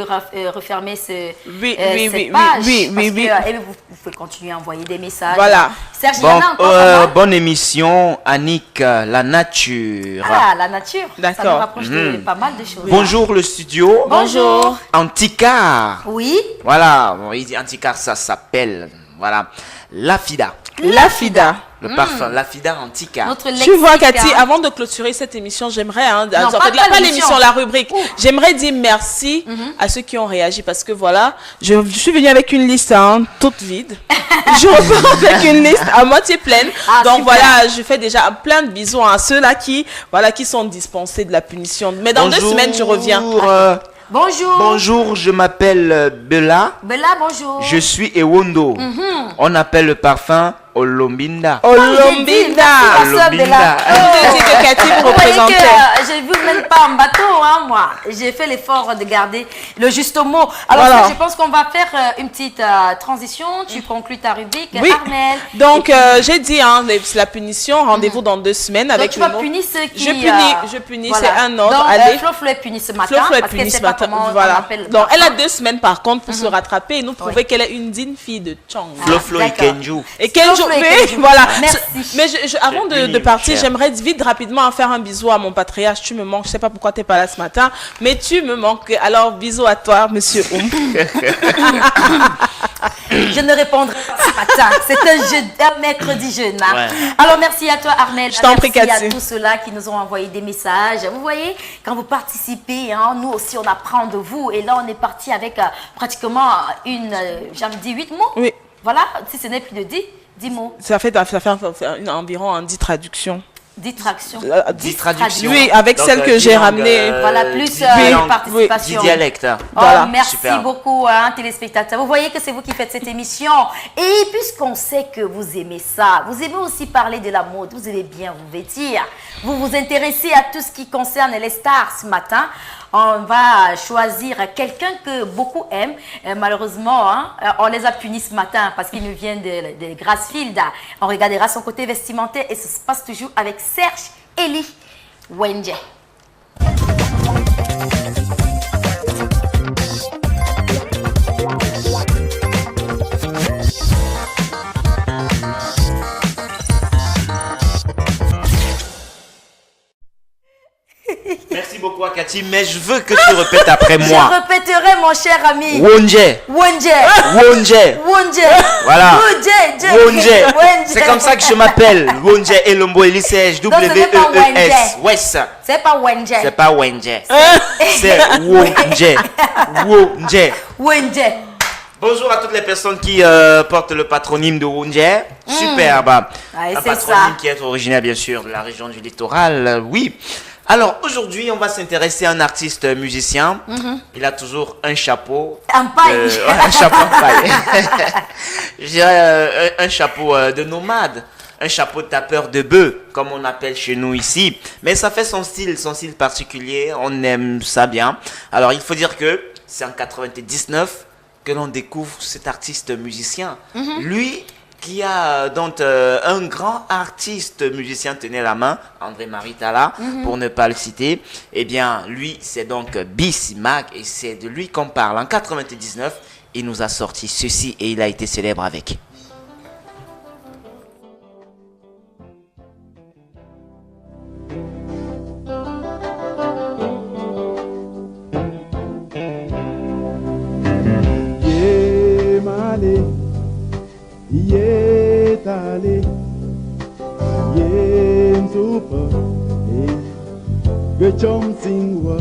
refermer cette Oui, page. oui. Parce que, vous pouvez continuer à envoyer des messages. Voilà. Serge, il y Bon, en a encore pas mal. bonne émission, Annick, la nature. Ah, la nature. Ça D'accord. nous rapproche de pas mal de choses. Bonjour le studio. Bonjour. Anticar. Oui. Voilà, bon, il dit Anticar, ça s'appelle, voilà, Lafida. La FIDA. Le parfum, Lafida Anticar. Notre Tu vois, lexique, Cathy, hein. avant de clôturer cette émission, j'aimerais, en pas fait, pas l'émission, l'émission. la rubrique, j'aimerais dire merci à ceux qui ont réagi parce que voilà, je suis venue avec une liste toute vide. Je repars avec une liste à moitié pleine. Ah, Donc super. voilà, je fais déjà plein de bisous à ceux-là qui sont dispensés de la punition. Mais dans 2 semaines, je reviens. Bonjour. Bonjour, je m'appelle Bella. Bella, bonjour. Je suis Ewondo. On appelle le parfum Olombinda. Olombinda. Olombinda. Vous étiez que Cathy vous Vous voyez représentez. que je ne vous mène pas en bateau, hein, moi. J'ai fait l'effort de garder le juste mot. Alors, Voilà. ça, je pense qu'on va faire une petite transition. Tu conclus ta rubrique, Oui. Armel. Donc, j'ai dit, la punition, rendez-vous dans 2 semaines Donc, avec tu le vas mot. punir ceux qui... Je punis, c'est un ordre. Donc, Allez. Flo est puni ce matin. Flo est parce punie qu'elle ce sait pas matin. comment on Voilà. appelle le Donc, elle a parfum. 2 semaines par contre pour se rattraper et nous prouver qu'elle est une digne fille de Chang. Flo et d'accord. Kenju. Et quel Flo jour et mais Kenju. voilà. Merci. Mais avant C'est de puni, partir, cher. j'aimerais vite rapidement faire un bisou à mon patriarche. Tu me manques. Je sais pas pourquoi tu n'es pas là ce matin, mais tu me manques. Alors bisous à toi, Monsieur Oum. Je ne répondrai pas ce matin. C'est un mercredi jeune. Hein. Ouais. Alors, merci à toi, Armel. Je t'en prie, merci Cathy. à tous ceux-là qui nous ont envoyé des messages. Vous voyez, quand vous participez, hein, nous aussi, on apprend de vous. Et là, on est parti avec pratiquement j'ai envie de dire 8 mots. Oui. Voilà, si ce n'est plus de 10 mots. Ça fait environ 10 traductions. 10 tractions. 10 traductions. Oui, avec Donc, celle que 10 j'ai langues, ramenée. Voilà, plus 10 de participation. 10 dialectes. Oh, Voilà. merci Super. beaucoup, hein, téléspectateurs. Vous voyez que c'est vous qui faites cette émission. Et puisqu'on sait que vous aimez ça, vous aimez aussi parler de la mode, vous aimez bien vous vêtir, vous vous intéressez à tout ce qui concerne les stars ce matin. On va choisir quelqu'un que beaucoup aiment. Malheureusement, hein, on les a punis ce matin parce qu'il nous vient de Grassfield. On regardera son côté vestimentaire et ça se passe toujours avec Serge Eli Wenje. Merci beaucoup, Cathy, mais je veux que tu répètes après moi. Je répéterai, mon cher ami. Wonje. Wonje. Wonje. Wonje. Voilà. Wonje. Wonje. C'est comme ça que je m'appelle. Wonje Elombo Elisej. W-E-E-S. West. C'est pas Wonje. C'est pas Wonje. C'est Wonje. Wonje. Wonje. Bonjour à toutes les personnes qui portent le patronyme de Wonje. Superbe. Ouais, Un c'est patronyme ça. qui est originaire, bien sûr, de la région du littoral. Oui. Alors, aujourd'hui, on va s'intéresser à un artiste musicien. Il a toujours un chapeau. En paille. Un chapeau en paille. Je dirais un chapeau de nomade. Un chapeau de tapeur de bœuf, comme on appelle chez nous ici. Mais ça fait son style particulier. On aime ça bien. Alors, il faut dire que c'est en 99 que l'on découvre cet artiste musicien. Lui, qui a donc un grand artiste musicien tenait la main, André-Marie Talla, pour ne pas le citer. Eh bien, lui, c'est donc Bismack et c'est de lui qu'on parle. En 99, il nous a sorti ceci et il a été célèbre avec. Yetale, yenzupa, gechom singwa,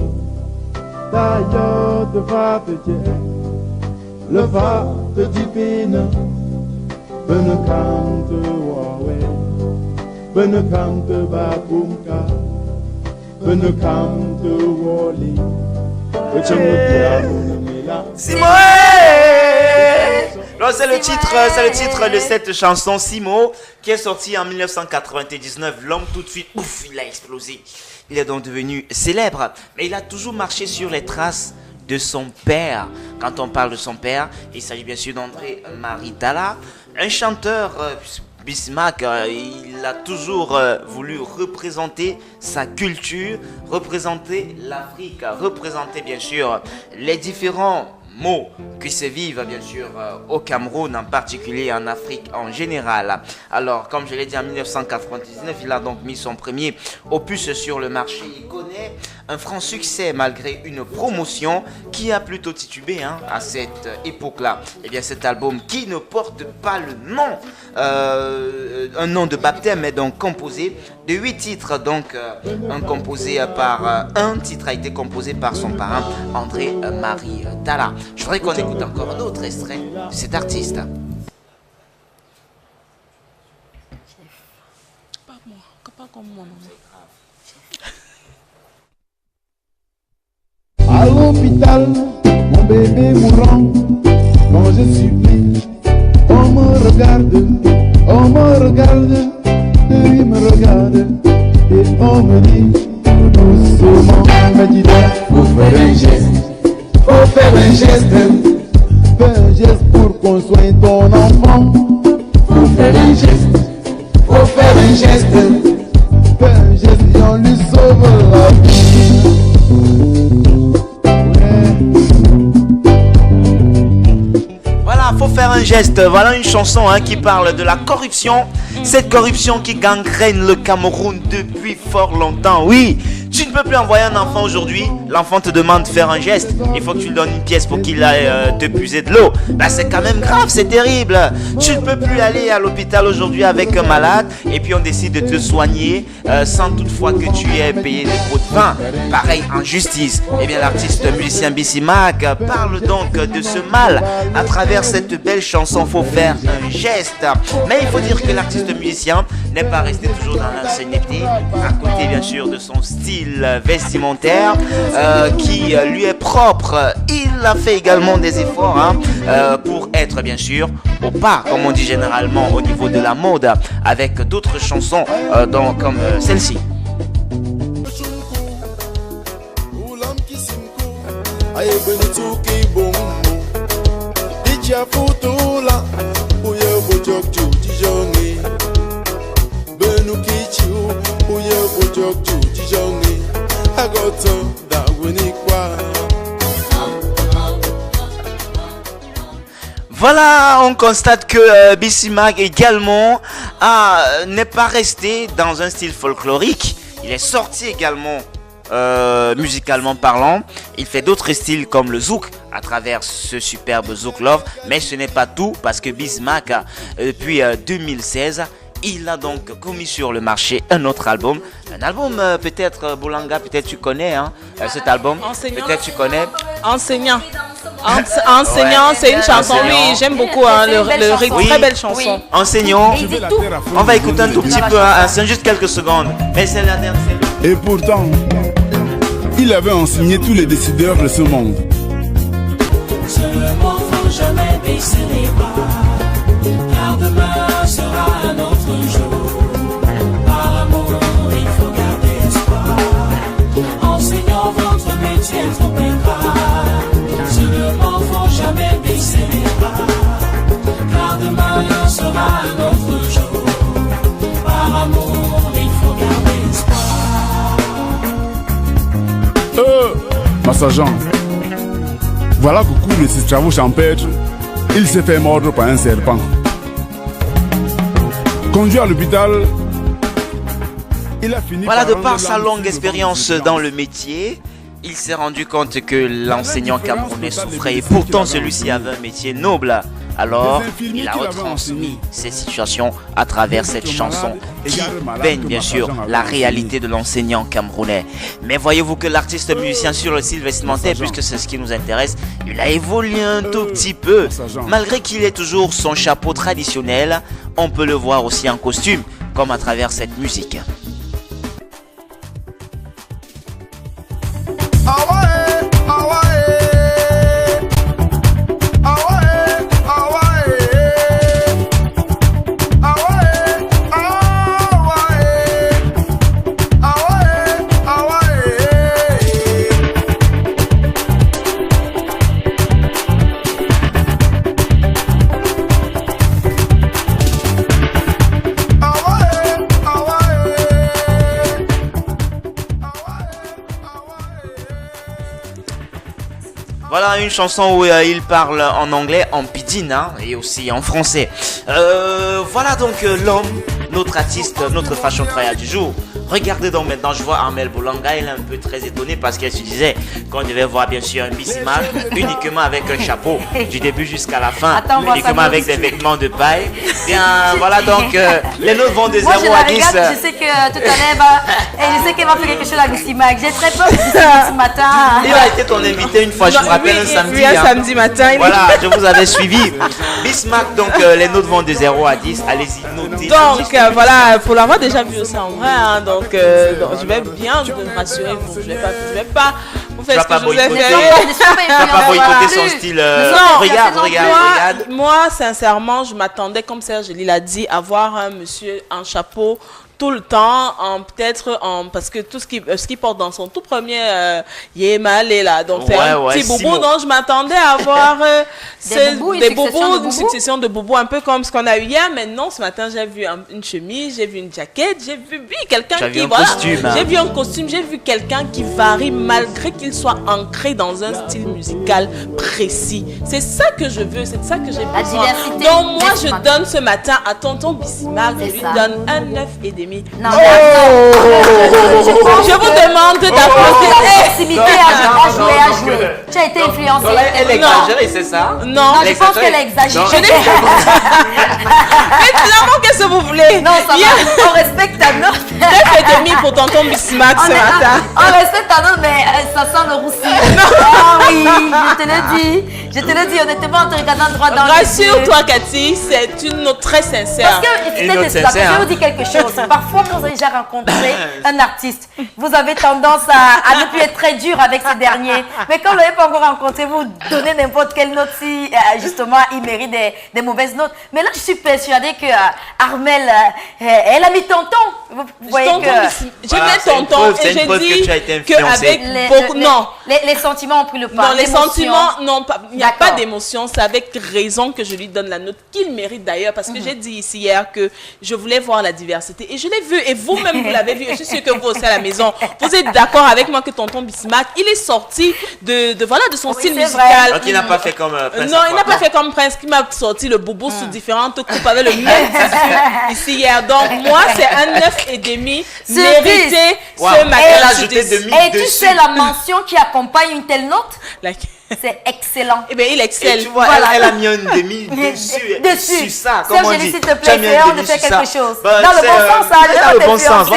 ta yo te va te le va te dipina, ben kante wawe, ben kante bakumka, ben kante woli, gechom mela. C'est le titre de cette chanson Simo qui est sortie en 1999. L'homme tout de suite, ouf, il a explosé. Il est donc devenu célèbre, mais il a toujours marché sur les traces de son père. Quand on parle de son père, il s'agit bien sûr d'André-Marie Talla, un chanteur. Bismack, il a toujours voulu représenter sa culture, représenter l'Afrique, représenter bien sûr les différents mots qui se vivent bien sûr au Cameroun, en particulier en Afrique en général. Alors, comme je l'ai dit en 1999, il a donc mis son premier opus sur le marché. Il connaît un franc succès malgré une promotion qui a plutôt titubé à cette époque-là. Et bien cet album qui ne porte pas le nom, un nom de baptême, mais donc composé de 8 titres. Donc un titre a été composé par son parrain André-Marie Talla. Je voudrais qu'on écoute encore un autre extrait de cet artiste. Pas comme moi, À l'hôpital, mon bébé mourant, quand je supplie, on me regarde, et il me regarde, et on me dit, doucement, me dit, faut faire un geste, fais un geste pour qu'on soigne ton enfant, faut faire un geste, fais un geste et on lui sauve la vie. Voilà, faut faire un geste. Voilà une chanson qui parle de la corruption. Cette corruption qui gangrène le Cameroun depuis fort longtemps. Oui, Tu ne peux plus envoyer un enfant aujourd'hui. L'enfant te demande de faire un geste. Il faut que tu lui donnes une pièce pour qu'il aille te puiser de l'eau. Bah, c'est quand même grave, c'est terrible. Tu ne peux plus aller à l'hôpital aujourd'hui avec un malade et puis on décide de te soigner sans toutefois que tu aies payé des pots de vin. Pareil en justice. Eh bien, l'artiste musicien Bissy Mac parle donc de ce mal à travers cette belle chanson. Faut faire un geste. Mais il faut dire que l'artiste musicien n'est pas resté toujours dans l'ancienneté, à côté bien sûr de son style vestimentaire qui lui est propre. Il a fait également des efforts pour être bien sûr au pas, comme on dit généralement au niveau de la mode, avec d'autres chansons comme celle-ci. Voilà, on constate que Bissy Mac également n'est pas resté dans un style folklorique. Il est sorti également musicalement parlant. Il fait d'autres styles comme le zouk à travers ce superbe Zouk Love. Mais ce n'est pas tout parce que Bissy Mac, depuis 2016, il a donc commis sur le marché un autre album. Un album peut-être, Boulanga, peut-être tu connais cet album. Peut-être tu connais. Enseignant. Enseignant, ouais. C'est une chanson, oui, j'aime beaucoup le rythme, oui. Très belle chanson. Oui. Enseignant, on va écouter un tout petit peu, c'est juste quelques secondes. Mais c'est la dernière. Et pourtant, il avait enseigné tous les décideurs de ce monde. Ce mot faut jamais baisser les bras, car demain sera un autre jour. Par amour, il faut garder espoir. Enseignant, votre métier est trop ingrat. Seulement, faut jamais baisser les bras, car demain sera un autre jour. Par amour, il faut garder espoir. Massageant, voilà qu'au cours de ses travaux champêtres, il s'est fait mordre par un serpent. Conduit à l'hôpital, il a fini. Voilà, de par sa longue expérience dans le métier, il s'est rendu compte que l'enseignant camerounais souffrait et pourtant celui-ci avait un métier noble. Alors, il a retransmis ces situations à travers cette chanson qui baigne bien sûr la réalité de l'enseignant camerounais. Mais voyez-vous que l'artiste musicien sur le style vestimentaire, puisque c'est ce qui nous intéresse, il a évolué un tout petit peu. Malgré qu'il ait toujours son chapeau traditionnel, on peut le voir aussi en costume, comme à travers cette musique. Voilà une chanson où il parle en anglais, en pidgin et aussi en français. Voilà donc l'homme, notre artiste, notre fashion trial du jour. Regardez donc maintenant, je vois Armel Boulanga, elle est un peu très étonnée parce qu'elle se disait qu'on devait voir bien sûr un Bissy Mac uniquement avec un chapeau du début jusqu'à la fin, uniquement avec des vêtements de paille. Bien voilà donc les notes vont de 0 à 10. Je sais que tout à l'heure, je sais qu'elle va faire quelque chose à Bissy Mac. J'ai très peur de Bissy Mac ce matin. Il a été ton invité une fois, je me rappelle un samedi. Oui, un samedi matin. Voilà, je vous avais suivi. Bissy Mac, donc les notes vont de 0 à 10. Allez-y, notez. Donc voilà, pour l'avoir déjà vu aussi en vrai, donc je vais bien me rassurer. Je vais pas vous faire ce que je vous ai fait. Tu vas pas boycotter son style. Non, regarde. Moi, sincèrement, je m'attendais, comme Serge l'a dit, à voir un monsieur en chapeau tout le temps, parce que tout ce qu'il porte dans son tout premier Yémalé là, donc c'est un petit boubou, donc je m'attendais à voir des boubous, une succession de boubous, un peu comme ce qu'on a eu hier, mais non, ce matin j'ai vu une chemise, j'ai vu une jaquette, j'ai vu quelqu'un qui, voilà, j'ai vu un costume, j'ai vu quelqu'un qui varie malgré qu'il soit ancré dans un style musical précis. C'est ça que je veux, c'est ça que j'ai besoin. Donc moi je donne ce matin à tonton Bissy Mac, je lui donne un 9 et des demi. Non, Je vous demande d'applaudir. proximité à jouer. Tu as été influencée. Elle exagère, c'est ça? Non, je pense qu'elle a exagéré. Mais finalement, qu'est-ce que vous voulez? Non, ça va. On respecte ta note. 9,5 pour tonton Bismarck ce matin. On respecte ta note, mais ça sent le roussi. Ah oui, je te le dis honnêtement en te regardant droit dans les yeux. Rassure-toi, Cathy, c'est une note très sincère. Parce que, je vais vous dire quelque chose. Parfois, quand vous avez déjà rencontré un artiste, vous avez tendance à ne plus être très dur avec ces derniers. Mais quand vous ne l'avez pas encore rencontré, vous donnez n'importe quelle note si, justement, il mérite des mauvaises notes. Mais là, je suis persuadée que Armel, elle a mis tonton. Vous voyez que... J'ai mis tonton et j'ai dit qu'avec beaucoup... Non. Les sentiments ont pris le pas. Non, les sentiments, non, il n'y a pas d'émotion. C'est avec raison que je lui donne la note qu'il mérite d'ailleurs. Parce que j'ai dit ici hier que je voulais voir la diversité. Et je l'ai vu. Et vous-même, vous l'avez vu. Je suis sûre que vous aussi à la maison, vous êtes d'accord avec moi que tonton Bismarck, il est sorti de son style musical. Donc il n'a pas fait comme Prince. Non, il n'a pas fait comme Prince qui m'a sorti le boubou sous différentes coupes avec le même tissu ici hier. Donc moi, c'est un 9,5 mérité ce matin. Et tu sais la mention qui accompagne une telle note? C'est excellent. Eh bien, il excelle. Et tu vois, elle a mis un demi dessus ça. Serge, s'il te plaît, essayons de faire quelque chose. Dans le bon sens, dans le bon sens.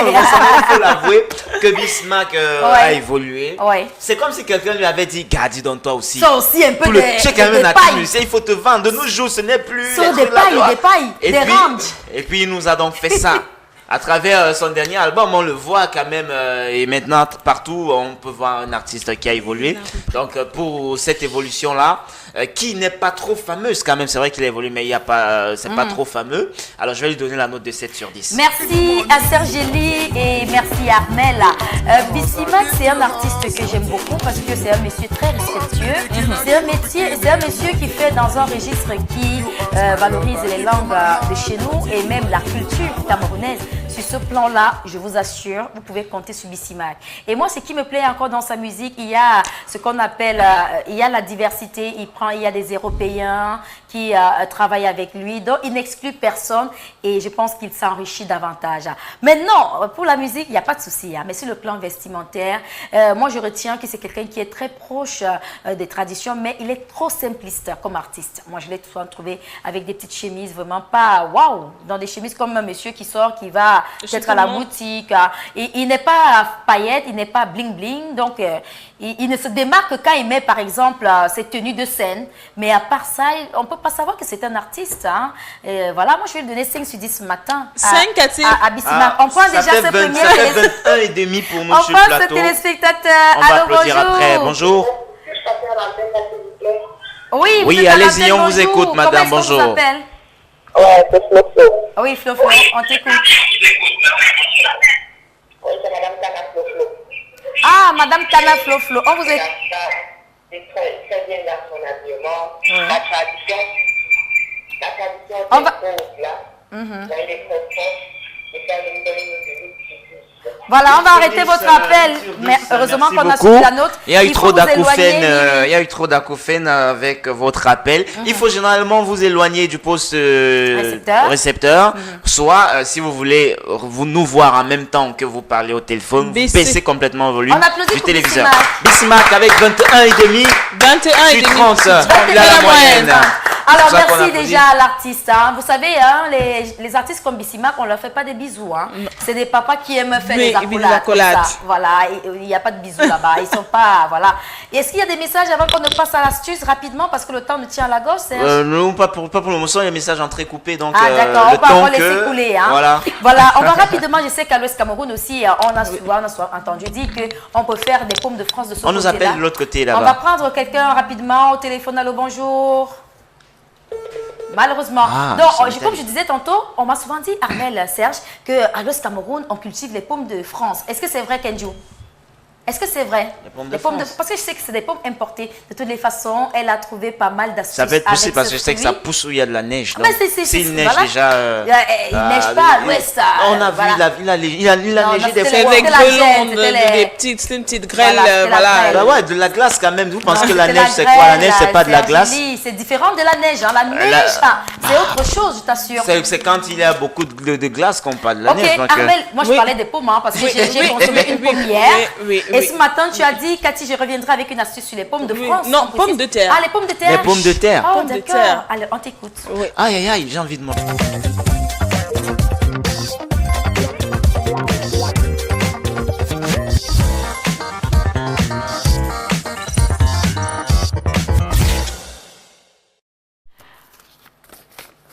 Il faut l'avouer que Bismarck a évolué. C'est comme si quelqu'un lui avait dit, dis donc toi aussi. Ça aussi, un peu de paille. Il faut te vendre. De nos jours, ce n'est plus... Des pailles, des ranges. Et puis, il nous a donc fait ça. À travers son dernier album, on le voit quand même, et maintenant partout, on peut voir un artiste qui a évolué. Donc pour cette évolution-là, qui n'est pas trop fameuse quand même, c'est vrai qu'il a évolué, mais il y a pas, c'est pas trop fameux. Alors je vais lui donner la note de 7 sur 10. Merci à Sergélie et merci à Armel. Bismarck, c'est un artiste que j'aime beaucoup parce que c'est un monsieur très respectueux. C'est un monsieur qui fait dans un registre qui valorise les langues de chez nous et même la culture camerounaise. Sur ce plan-là, je vous assure, vous pouvez compter sur Bismarck. Et moi, ce qui me plaît encore dans sa musique, il y a ce qu'on appelle, il y a la diversité. Il y a des Européens qui travaillent avec lui, donc il n'exclut personne et je pense qu'il s'enrichit davantage. Maintenant, pour la musique, il n'y a pas de souci, mais sur le plan vestimentaire, moi je retiens que c'est quelqu'un qui est très proche des traditions, mais il est trop simpliste comme artiste. Moi, je l'ai souvent trouvé avec des petites chemises, vraiment pas waouh, dans des chemises comme un monsieur qui sort, qui va peut-être à la boutique. Il n'est pas paillette, il n'est pas bling-bling, donc il ne se démarque quand il met, par exemple, ses tenues de scène, mais à part ça, on ne peut pas savoir que c'est un artiste. Voilà, moi je vais lui donner 5 sur 10 ce matin. 5 à Bismarck. On prend déjà ce premier. Ça fait 21,5 pour nous sur le plateau. On prend ce téléspectateur. On va applaudir après. Bonjour. Oui, allez-y, on vous écoute, madame. Bonjour. Ouais, c'est Flo. Oui, Flo, on t'écoute. Oui, c'est Madame Tana Flo. Ah, Madame Tana Flo. On vous écoute. C'est très bien dans son habillement. La tradition est On va... proche là. Là, il est très proche. Et ça, il me donne une Voilà, on va arrêter votre appel. Mais heureusement qu'on a suivi la nôtre. Il y a eu trop d'acouphènes avec votre appel. Il faut généralement vous éloigner du poste récepteur. Soit, si vous voulez nous voir en même temps que vous parlez au téléphone, vous baissez complètement le volume du téléviseur. Bismarck avec 21,5. 21,5 sur 30. Il a la moyenne. Alors, merci déjà à l'artiste. Vous savez, les artistes comme Bismarck, on ne leur fait pas des bisous. C'est des papas qui aiment faire des accolades. Voilà, il n'y a pas de bisous là-bas. Ils sont pas, voilà. Est-ce qu'il y a des messages avant qu'on ne passe à l'astuce rapidement parce que le temps nous tient à la gorge? Non, pas pour le moment. Il y a des messages entrecoupés. Donc, d'accord, on va encore laisser couler. Voilà, on va rapidement. Je sais qu'à l'Ouest Cameroun aussi, on a souvent entendu dire qu'on peut faire des pommes de France de ce côté-là. On nous appelle de l'autre côté là-bas. On va prendre quelqu'un rapidement au téléphone. Allô, bonjour. Malheureusement. Donc, comme je disais tantôt, on m'a souvent dit, Armel, Serge, qu'à l'Ouest Cameroun, on cultive les pommes de France. Est-ce que c'est vrai, Kenjo? Est-ce que c'est vrai? Les pommes de France. Parce que je sais que c'est des pommes importées. De toutes les façons, elle a trouvé pas mal d'astuces. Ça peut être poussé avec parce ce que je sais que fruit. ça pousse où il y a de la neige. Ah, mais s'il neige voilà. déjà... il neige pas à l'ouest. On a vu, il a neigé des C'est fois. des c'était la grêlons, gêne, des petites, c'est une petite grêle, Voilà, c'était la voilà. grêle. Bah ouais, de la glace quand même. Vous pensez que la C'était neige c'est grêle, quoi? La neige c'est pas de la c'est glace. Angélie, c'est différent de la neige. Hein. La neige, c'est autre chose, je t'assure. C'est quand il y a beaucoup de glace qu'on parle de la Ok, neige. Donc, Armel, moi je oui. parlais des pommes hein, parce que Oui, j'ai oui, consommé oui, une oui, pomme hier. oui, Et oui. ce matin, tu as dit, Cathy, je reviendrai avec une astuce sur les pommes de Oui. France. Non, on précise. pommes de terre. Ah, les pommes de terre. Les pommes de terre. Oh, Pommes de d'accord. terre. Allez, on t'écoute. Oui. aïe aïe aïe, j'ai envie de manger.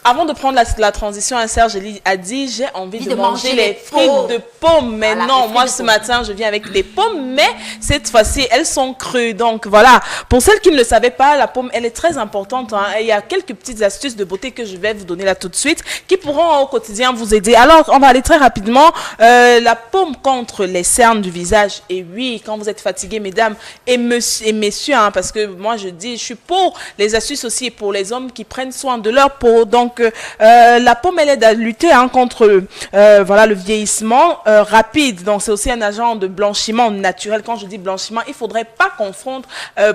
Avant de prendre la transition, Serge a dit j'ai envie de manger les frites pommes. de pommes. Mais Voilà, non, les moi frites de ce pommes. matin, je viens avec des pommes, mais cette fois-ci, elles sont crues. Donc voilà, pour celles qui ne le savaient pas, la pomme, elle est très importante. Hein. Et il y a quelques petites astuces de beauté que je vais vous donner là tout de suite qui pourront au quotidien vous aider. Alors, on va aller très rapidement. La pomme contre les cernes du visage. Et oui, quand vous êtes fatigué, mesdames et messieurs, hein, parce que moi je dis, je suis pour les astuces aussi et pour les hommes qui prennent soin de leur peau. Donc, la pomme, elle aide à lutter hein, contre voilà, le vieillissement rapide. Donc, c'est aussi un agent de blanchiment naturel. Quand je dis blanchiment, il ne faudrait pas confondre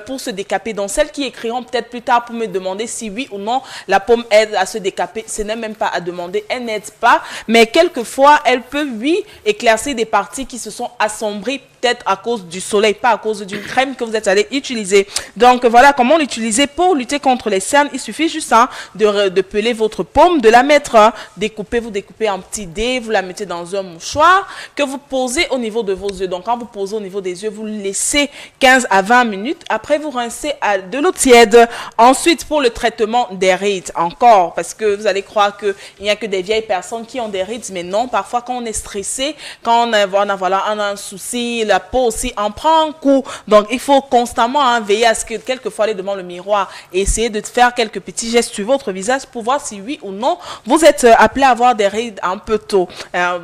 pour se décaper. Donc, celles qui écriront peut-être plus tard pour me demander si oui ou non la pomme aide à se décaper, ce n'est même pas à demander. Elle n'aide pas, mais quelquefois, elle peut, oui, éclaircir des parties qui se sont assombries peut-être à cause du soleil, pas à cause d'une crème que vous êtes allé utiliser. Donc voilà comment l'utiliser pour lutter contre les cernes. Il suffit juste hein, de peler votre paume, de la mettre, hein, vous découpez en petits dés, vous la mettez dans un mouchoir que vous posez au niveau de vos yeux. Donc quand vous posez au niveau des yeux, vous laissez 15 à 20 minutes. Après, vous rincez à de l'eau tiède. Ensuite, pour le traitement des rides, encore, parce que vous allez croire qu'il n'y a que des vieilles personnes qui ont des rides, mais non, parfois quand on est stressé, quand on a un souci, la peau aussi en prend un coup. Donc, il faut constamment hein, veiller à ce que quelquefois aller devant le miroir et essayer de faire quelques petits gestes sur votre visage pour voir si oui ou non vous êtes appelé à avoir des rides un peu tôt.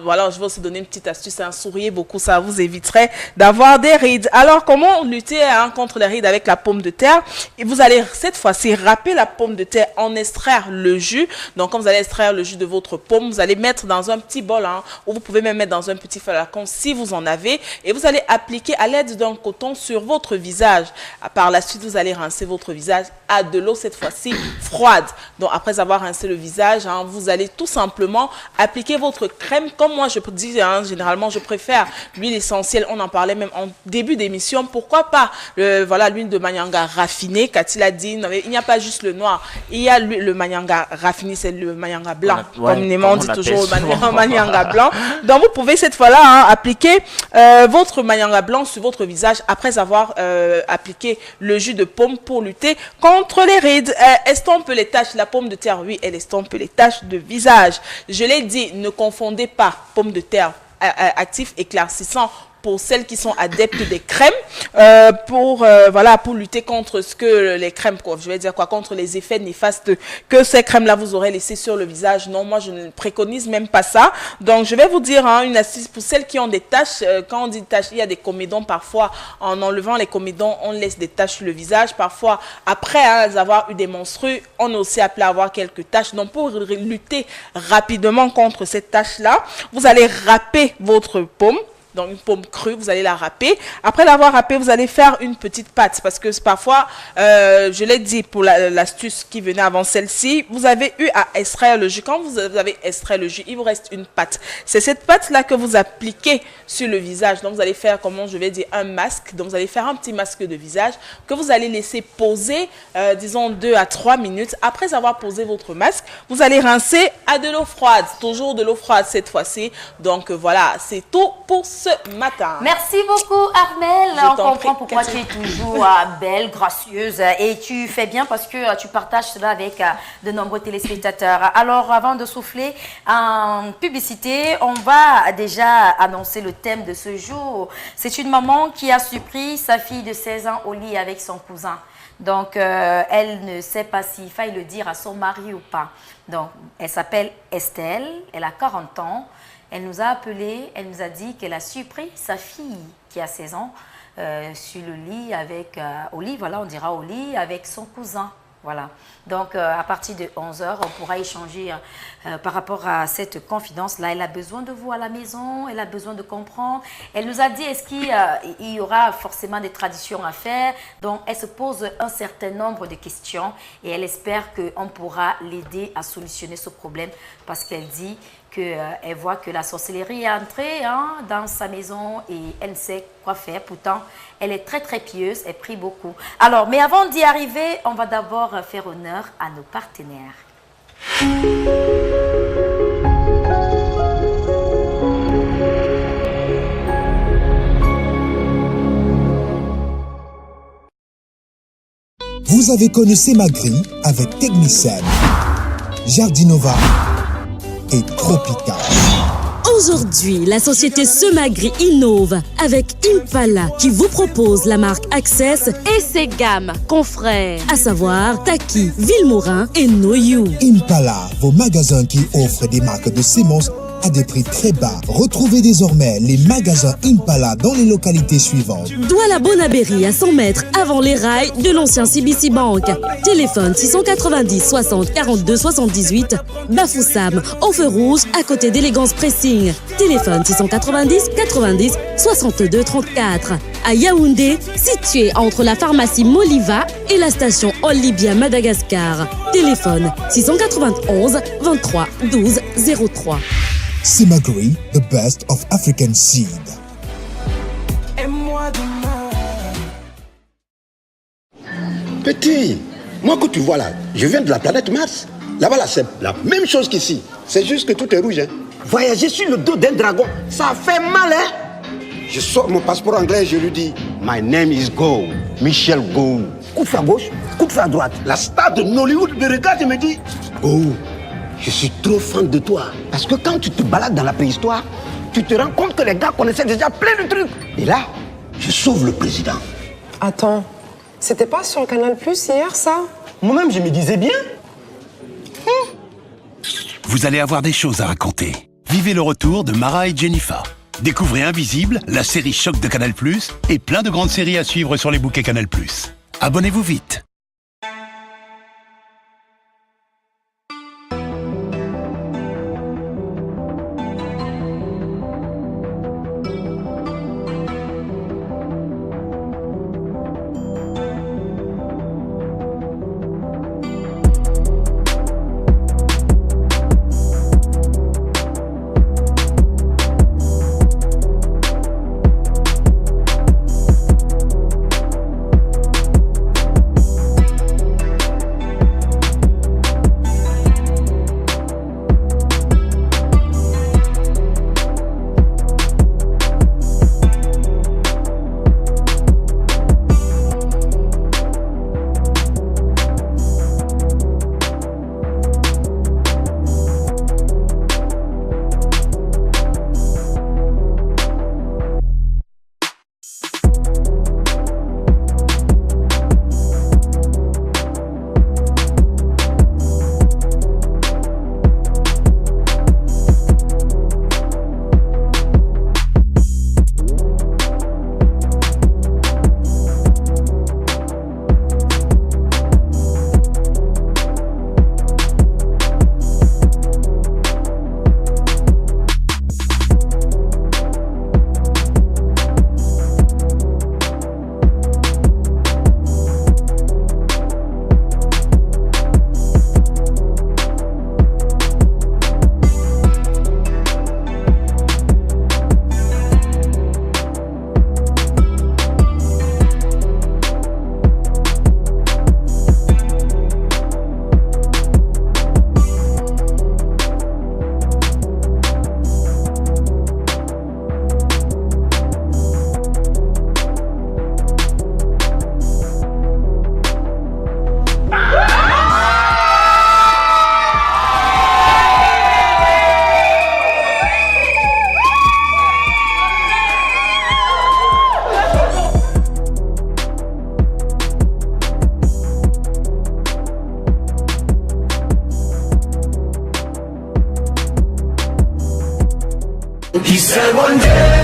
Voilà, je vais aussi donner une petite astuce, hein, souriez beaucoup, ça vous éviterait d'avoir des rides. Alors, comment lutter hein, contre les rides avec la pomme de terre? Et vous allez cette fois-ci râper la pomme de terre, en extraire le jus. Donc, quand vous allez extraire le jus de votre pomme, vous allez mettre dans un petit bol hein, ou vous pouvez même mettre dans un petit flacon si vous en avez et vous allez appliquer à l'aide d'un coton sur votre visage. Par la suite, vous allez rincer votre visage à de l'eau cette fois-ci froide. Donc, après avoir rincé le visage, hein, vous allez tout simplement appliquer votre crème. Comme moi, je dis, hein, généralement, je préfère l'huile essentielle. On en parlait même en début d'émission. Pourquoi pas voilà, l'huile de Manyanga raffinée. Cathy l'a dit, non, il n'y a pas juste le noir. Il y a le Manyanga raffiné, c'est le Manyanga blanc. Communément, on dit toujours Manyanga blanc. Donc, vous pouvez cette fois-là hein, appliquer votre Manyanga blanc sur votre visage après avoir appliqué le jus de pomme pour lutter contre les rides. Estompe les taches. La pomme de terre, oui, elle estompe les taches de visage. Je l'ai dit, ne confondez pas pomme de terre actif éclaircissant pour celles qui sont adeptes des crèmes, voilà, pour lutter contre ce que les crèmes, je vais dire quoi, contre les effets néfastes que ces crèmes-là vous auraient laissé sur le visage. Non, moi, je ne préconise même pas ça. Donc, je vais vous dire hein, une astuce pour celles qui ont des taches. Quand on dit taches, il y a des comédons. Parfois, en enlevant les comédons, on laisse des taches sur le visage. Parfois, après hein, avoir eu des menstrues, on est aussi appelé à avoir quelques taches. Donc, pour lutter rapidement contre cette tache-là, vous allez râper votre paume. Donc, une pomme crue, vous allez la râper. Après l'avoir râpée, vous allez faire une petite pâte. Parce que parfois, je l'ai dit pour l'astuce qui venait avant celle-ci, vous avez eu à extraire le jus. Quand vous avez extrait le jus, il vous reste une pâte. C'est cette pâte-là que vous appliquez sur le visage. Donc, vous allez faire, comment je vais dire, un masque. Donc, vous allez faire un petit masque de visage que vous allez laisser poser, disons, 2 à 3 minutes. Après avoir posé votre masque, vous allez rincer à de l'eau froide. Toujours de l'eau froide cette fois-ci. Donc, voilà, c'est tout pour ce matin. Merci beaucoup Armel. Je On t'en comprend prie, pourquoi Cathy. tu es toujours belle, gracieuse et tu fais bien parce que tu partages cela avec de nombreux téléspectateurs. Alors avant de souffler en publicité, on va déjà annoncer le thème de ce jour. C'est une maman qui a surpris sa fille de 16 ans au lit avec son cousin. Donc, elle ne sait pas s'il faille le dire à son mari ou pas. Donc, elle s'appelle Estelle, elle a 40 ans. Elle nous a appelé, elle nous a dit qu'elle a surpris sa fille qui a 16 ans sur le lit avec, au lit, voilà, on dira au lit avec son cousin. Voilà. Donc, à partir de 11h, on pourra échanger par rapport à cette confidence-là. Elle a besoin de vous à la maison, elle a besoin de comprendre. Elle nous a dit, est-ce qu'il y aura forcément des traditions à faire? Donc, elle se pose un certain nombre de questions et elle espère qu'on pourra l'aider à solutionner ce problème parce qu'elle dit qu'elle voit que la sorcellerie est entrée dans sa maison et elle ne sait quoi faire. Pourtant, elle est très très pieuse, elle prie beaucoup. Alors, mais avant d'y arriver, on va d'abord faire honneur à nos partenaires. Vous avez connu Semagri avec Technicien, Jardinova et Tropica. Aujourd'hui, la société Semagri innove avec Impala qui vous propose la marque Access et ses gammes confrères, à savoir Taki, Villemorin et Noyou. Impala, vos magasins qui offrent des marques de sémences à des prix très bas. Retrouvez désormais les magasins Impala dans les localités suivantes. Douala Bonabéry à 100 mètres avant les rails de l'ancien CBC Bank. Téléphone 690 60 42 78. Bafoussam, au feu rouge à côté d'Élégance Pressing. Téléphone 690 90 62 34. À Yaoundé, situé entre la pharmacie Moliva et la station Olibia Madagascar. Téléphone 691 23 12 03. Semagri, the best of African seed. Petit, moi que tu vois là, je viens de la planète Mars. Là-bas, là, c'est la même chose qu'ici. C'est juste que tout est rouge. Hein. Voyager sur le dos d'un dragon, ça fait mal, hein. Je sors mon passeport anglais et je lui dis My name is Go, Michel Go. Coup de frein à gauche, coup de frein à droite. La star de Nollywood me regarde et me dit Go, je suis trop fan de toi. Parce que quand tu te balades dans la préhistoire, tu te rends compte que les gars connaissaient déjà plein de trucs. Et là, je sauve le président. Attends, c'était pas sur le Canal Plus hier, ça? Moi-même, je me disais bien. Vous allez avoir des choses à raconter. Vivez le retour de Mara et Jennifer. Découvrez Invisible, la série choc de Canal Plus et plein de grandes séries à suivre sur les bouquets Canal Plus. Abonnez-vous vite.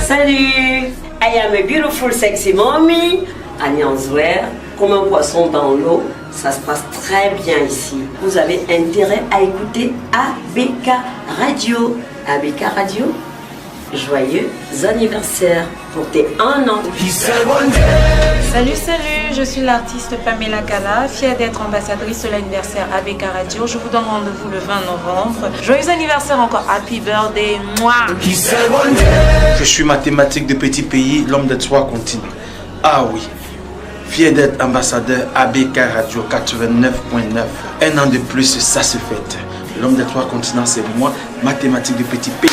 Salut. I am a beautiful sexy mommy. Alliance Ware, comme un poisson dans l'eau, ça se passe très bien ici. Vous avez intérêt à écouter ABK Radio. ABK Radio, joyeux anniversaire pour tes 1 an. Salut, je suis l'artiste Pamela Gala, fière d'être ambassadrice de l'anniversaire ABK Radio. Je vous donne rendez-vous le 20 novembre. Joyeux anniversaire encore, happy birthday, moi. Je suis mathématique de petit pays, l'homme de 3 continents. Ah oui, fier d'être ambassadeur ABK Radio 89.9. 1 an de plus, ça se fête. L'homme des 3 continents, c'est moi, mathématique de petit pays.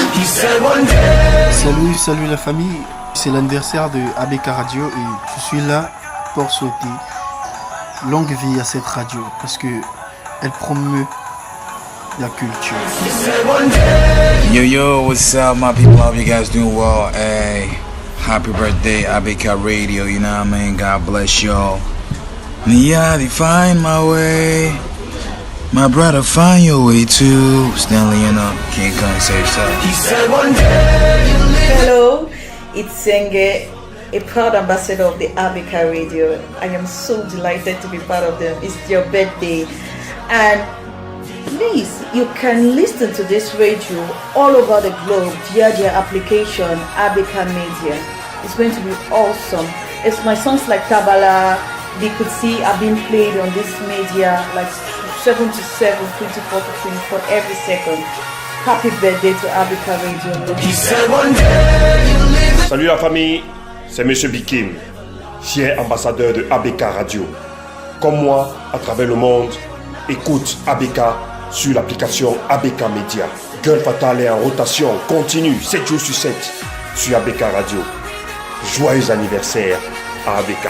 Salut la famille, c'est l'anniversaire de ABK Radio et je suis là pour souhaiter longue vie à cette radio parce que elle promeut la culture. Yo, what's up my people? Hope you guys doing well. Hey, happy birthday ABK Radio, you know what I mean? God bless y'all. Yeah, they find my way. My brother, find your way too. Stanley, you know, King Kong save stuff. Hello, it's Senge, a proud ambassador of the ABK Radio. I am so delighted to be part of them. It's your birthday. And please, you can listen to this radio all over the globe via their application, ABK Media. It's going to be awesome. It's my songs like Tabala, they could see I've been played on this media like 7 to 7, 24 to 24 every second. Happy birthday to ABK Radio. Salut la famille, c'est Monsieur Bikim, fier ambassadeur de ABK Radio. Comme moi, à travers le monde, écoute ABK sur l'application ABK Media. Girl Fatal est en rotation continue 7 jours sur 7 sur ABK Radio. Joyeux anniversaire à ABK.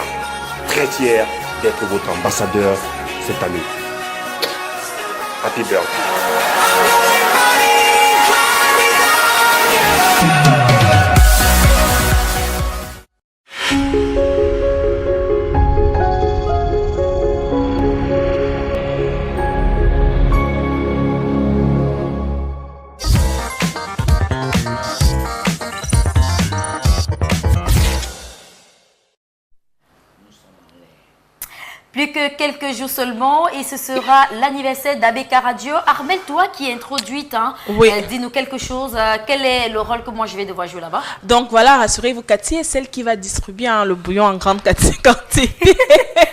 Très fier d'être votre ambassadeur cette année. Happy birthday. Plus que quelques jours seulement et ce sera l'anniversaire d'ABK Radio. Armel, toi qui es introduite, hein, oui. Dis-nous quelque chose. Quel est le rôle que moi je vais devoir jouer là-bas? Donc voilà, rassurez-vous, Cathy est celle qui va distribuer le bouillon en grande quantité.